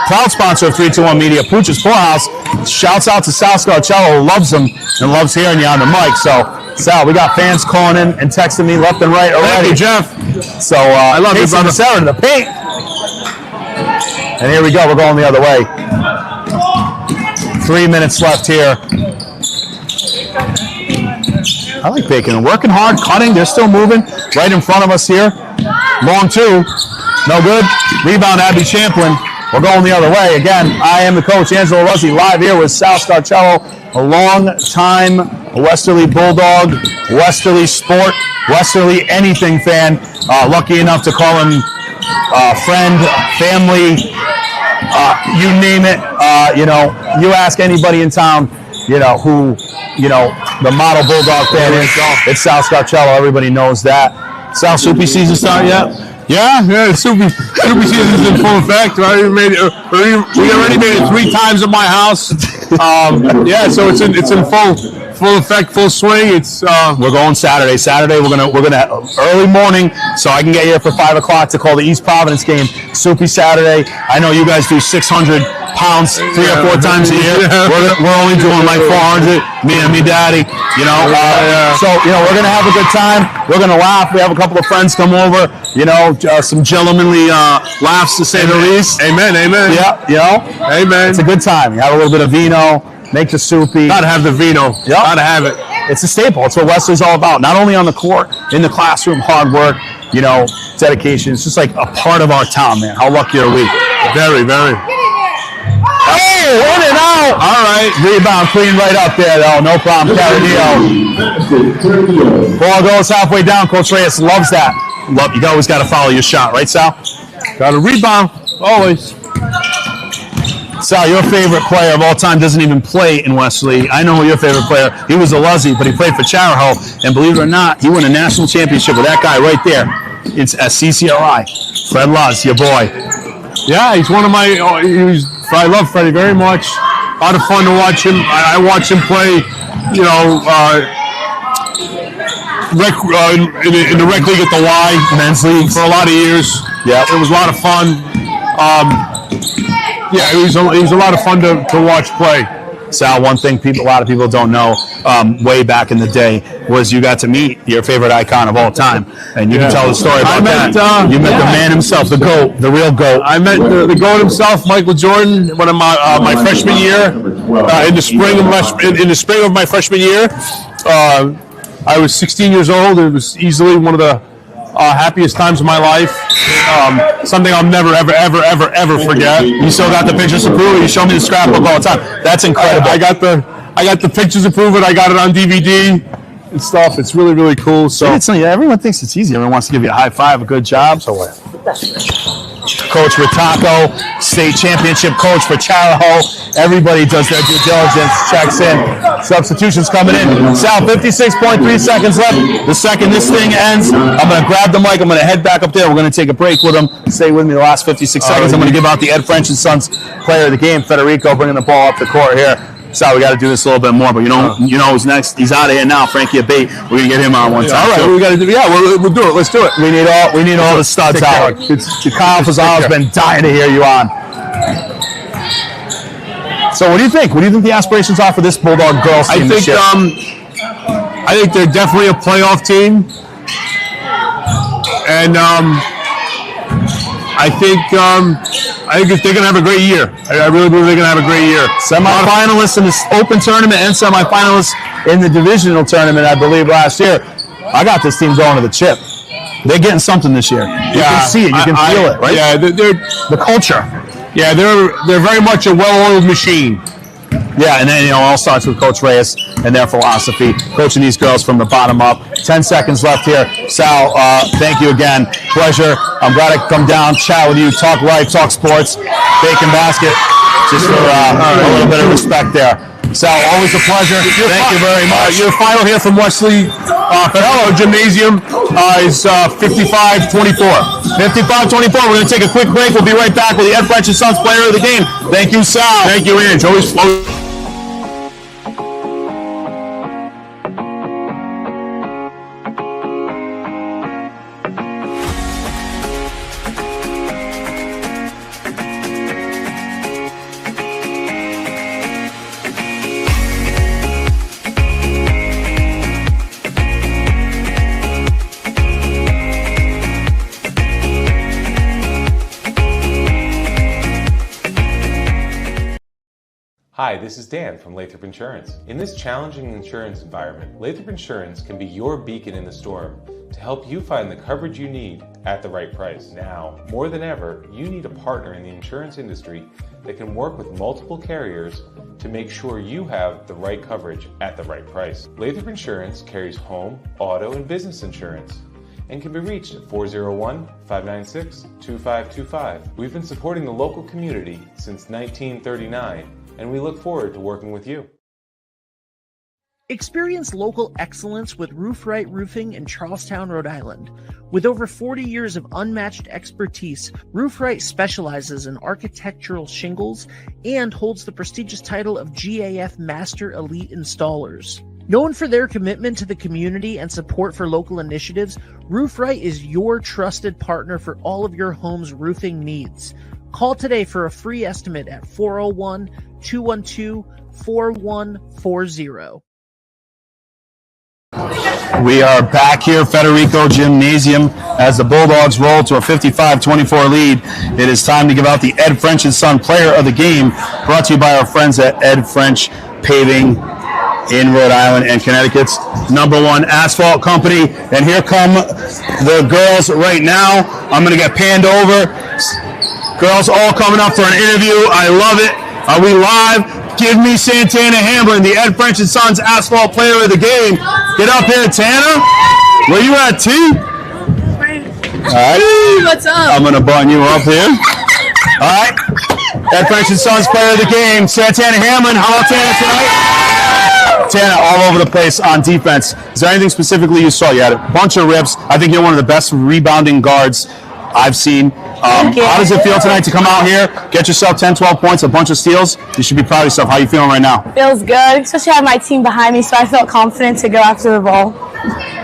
[SPEAKER 2] proud sponsor of 321 Media, Pucci's Poorhouse. Shouts out to Sal Scarcello, who loves him and loves hearing you on the mic. So, Sal, we got fans calling in and texting me left and right already.
[SPEAKER 6] Thank you, Jeff.
[SPEAKER 2] So, I love you, brother. Sarah to the paint. And here we go. We're going the other way. 3 minutes left here. I like Bacon. They're working hard, cutting. They're still moving right in front of us here. Long two. No good. Rebound, Abby Champlin. We're going the other way. Again, I am the coach, Angelo Rossi, live here with Sal Scarcello, a long-time Westerly Bulldog, Westerly Sport, Westerly anything fan. Lucky enough to call him friend, family, you name it. You ask anybody in town, who, the model Bulldog fan is. It's Sal Scarcello. Everybody knows that. Sal, Soupy season start yet?
[SPEAKER 6] Yeah, Soupy season's in full effect. We already made it 3 times at my house. So it's in full effect, full swing.
[SPEAKER 2] We're going Saturday. Saturday we're gonna early morning, so I can get here for 5 o'clock to call the East Providence game. Soupy Saturday. I know you guys do 600 pounds 3 or 4 times a year. We're only doing like 400. Me and me daddy. So we're gonna have a good time. We're gonna laugh. We have a couple of friends come over. Some gentlemanly laughs to say the least.
[SPEAKER 6] Amen.
[SPEAKER 2] Yeah.
[SPEAKER 6] Amen.
[SPEAKER 2] It's a good time. You have a little bit of vino. Make the soupy.
[SPEAKER 6] Gotta have the vino.
[SPEAKER 2] Yep.
[SPEAKER 6] Gotta have it.
[SPEAKER 2] It's a staple. It's what Westerly's all about. Not only on the court, in the classroom, hard work, dedication. It's just like a part of our town, man. How lucky are we?
[SPEAKER 6] Very, very.
[SPEAKER 2] Oh, in and out. All right. Rebound clean right up there, though. No problem. Caradillo. Ball goes halfway down. Coach Reyes loves that. You always got to follow your shot, right, Sal?
[SPEAKER 6] Got to rebound. Always.
[SPEAKER 2] Sal, your favorite player of all time doesn't even play in Westerly. I know who your favorite player. He was a Luzzy, but he played for Charahoe. And believe it or not, he won a national championship with that guy right there. It's at CCRI. Fred Luz, your boy.
[SPEAKER 6] Yeah, he's one of my. I love Freddie very much. A lot of fun to watch him. I watch him play. In the rec league at the Y
[SPEAKER 2] men's league
[SPEAKER 6] for a lot of years.
[SPEAKER 2] Yeah,
[SPEAKER 6] it was a lot of fun. It was a lot of fun to watch play.
[SPEAKER 2] Sal, one thing a lot of people don't know, way back in the day, was you got to meet your favorite icon of all time, and you can tell the story about that. You met the man himself, the GOAT, the real GOAT.
[SPEAKER 6] I met the GOAT himself, Michael Jordan, one of my freshman year. In the spring of my freshman year, I was 16 years old. It was easily one of the happiest times of my life. Something I'll never, ever forget.
[SPEAKER 2] You still got the pictures to prove it? You show me the scrapbook all the time. That's incredible.
[SPEAKER 6] I got the pictures to prove it. I got it on DVD and stuff. It's really, really cool. So
[SPEAKER 2] everyone thinks it's easy. Everyone wants to give you a high five, a good job. So what? Coach Ritaco, state championship coach for Charahoe. Everybody does their due diligence, checks in. Substitutions coming in. Sal, 56.3 seconds left. The second this thing ends, I'm going to grab the mic. I'm going to head back up there. We're going to take a break with him. Stay with me the last 56 seconds. I'm going to give out the Ed French & Sons player of the game, Federico, bringing the ball up the court here. Sal, we got to do this a little bit more, but you know who's next? He's out of here now. Frankie Abate. We're gonna get him on one time.
[SPEAKER 6] All right, we got to do. Yeah, we'll do it. Let's do it.
[SPEAKER 2] We need all the studs out. Kyle Fazal's been dying to hear you on. So, what do you think? What do you think the aspirations are for this Bulldog girls team this year?
[SPEAKER 6] I think they're definitely a playoff team, and I think they're going to have a great year. I really believe they're going to have a great year.
[SPEAKER 2] Semi-finalists in this open tournament and semi-finalists in the divisional tournament, I believe, last year. I got this team going to the chip. They're getting something this year. You can see it. You can feel it, right?
[SPEAKER 6] Yeah, they're
[SPEAKER 2] the culture.
[SPEAKER 6] Yeah, they're very much a well-oiled machine.
[SPEAKER 2] Yeah, and then it all starts with Coach Reyes and their philosophy, coaching these girls from the bottom up. 10 seconds left here. Sal, thank you again. Pleasure. I'm glad I could come down, chat with you, talk life, talk sports, bacon basket, just for a little bit of respect there. Sal, always a pleasure. Thank you very much.
[SPEAKER 6] Your final here from Westerly Gymnasium is 55-24.
[SPEAKER 2] 55-24. We're going to take a quick break. We'll be right back with the Ed French & Sons player of the game. Thank you, Sal.
[SPEAKER 6] Thank you, Ange. Always flow.
[SPEAKER 4] Hi, this is Dan from Lathrop Insurance. In this challenging insurance environment, Lathrop Insurance can be your beacon in the storm to help you find the coverage you need at the right price. Now, more than ever, you need a partner in the insurance industry that can work with multiple carriers to make sure you have the right coverage at the right price. Lathrop Insurance carries home, auto, and business insurance and can be reached at 401-596-2525. We've been supporting the local community since 1939, and we look forward to working with you.
[SPEAKER 5] Experience local excellence with Roof Right Roofing in Charlestown, Rhode Island. With over 40 years of unmatched expertise, Roof Right specializes in architectural shingles and holds the prestigious title of GAF Master Elite Installers. Known for their commitment to the community and support for local initiatives, Roof Right is your trusted partner for all of your home's roofing needs. Call today for a free estimate at 401-212-4140.
[SPEAKER 2] We are back here, Federico Gymnasium, as the Bulldogs roll to a 55-24 lead. It is time to give out the Ed French & Son Player of the Game, brought to you by our friends at Ed French Paving in Rhode Island and Connecticut's #1 asphalt company. And here come the girls right now. I'm going to get panned over. Girls all coming up for an interview. I love it. Are we live? Give me Santana Hamblin, the Ed French & Sons Asphalt Player of the Game. Get up here, Tana. Where you at, T? All right.
[SPEAKER 7] What's up?
[SPEAKER 2] I'm going to button you up here. All right. Ed French & Sons Player of the Game, Santana Hamblin. How about Tana tonight? Tana, all over the place on defense. Is there anything specifically you saw? You had a bunch of rips. I think you're one of the best rebounding guards I've seen. How does it feel tonight to come out here, get yourself 10, 12 points, a bunch of steals? You should be proud of yourself. How are you feeling right now?
[SPEAKER 7] Feels good, especially having my team behind me, so I felt confident to go after the ball.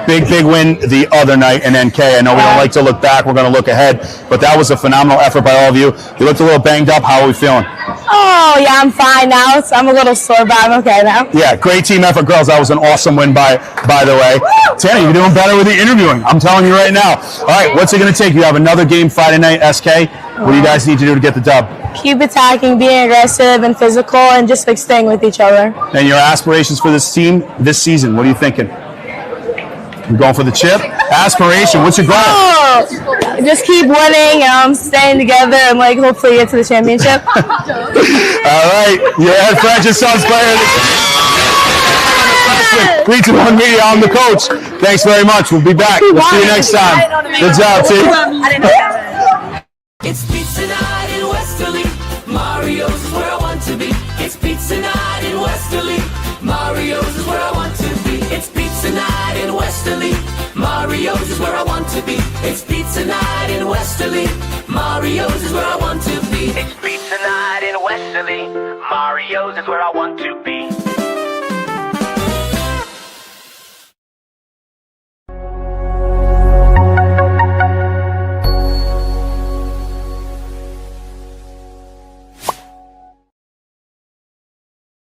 [SPEAKER 2] Big win the other night in NK. I know we don't like to look back. We're going to look ahead. But that was a phenomenal effort by all of you. You looked a little banged up. How are we feeling?
[SPEAKER 7] Oh, yeah, I'm fine now. I'm a little sore, but I'm okay now.
[SPEAKER 2] Yeah, great team effort, girls. That was an awesome win, by the way. Tana, you're doing better with the interviewing. I'm telling you right now. All right, what's it going to take? You have another game Friday night, SK. What do you guys need to do to get the dub?
[SPEAKER 7] Keep attacking, being aggressive and physical, and just staying with each other.
[SPEAKER 2] And your aspirations for this team this season, what are you thinking? You going for the chip? Aspiration, what's your goal?
[SPEAKER 7] Oh, just keep winning, staying together, and hopefully get to the championship.
[SPEAKER 2] All right, you're Ed French & Sons Player of the Game. 321 Media, I'm the coach. Thanks very much. We'll be back. We'll see you next time. Good job, team.
[SPEAKER 9] It's pizza night in Westerly. Mario's is where I want to be. It's pizza night in Westerly. Mario's is where I want to be. It's pizza night in Westerly. Mario's is where I want to be. It's pizza night in Westerly. Mario's is where I want to be.
[SPEAKER 8] It's pizza night in Westerly. Mario's is where I want to be.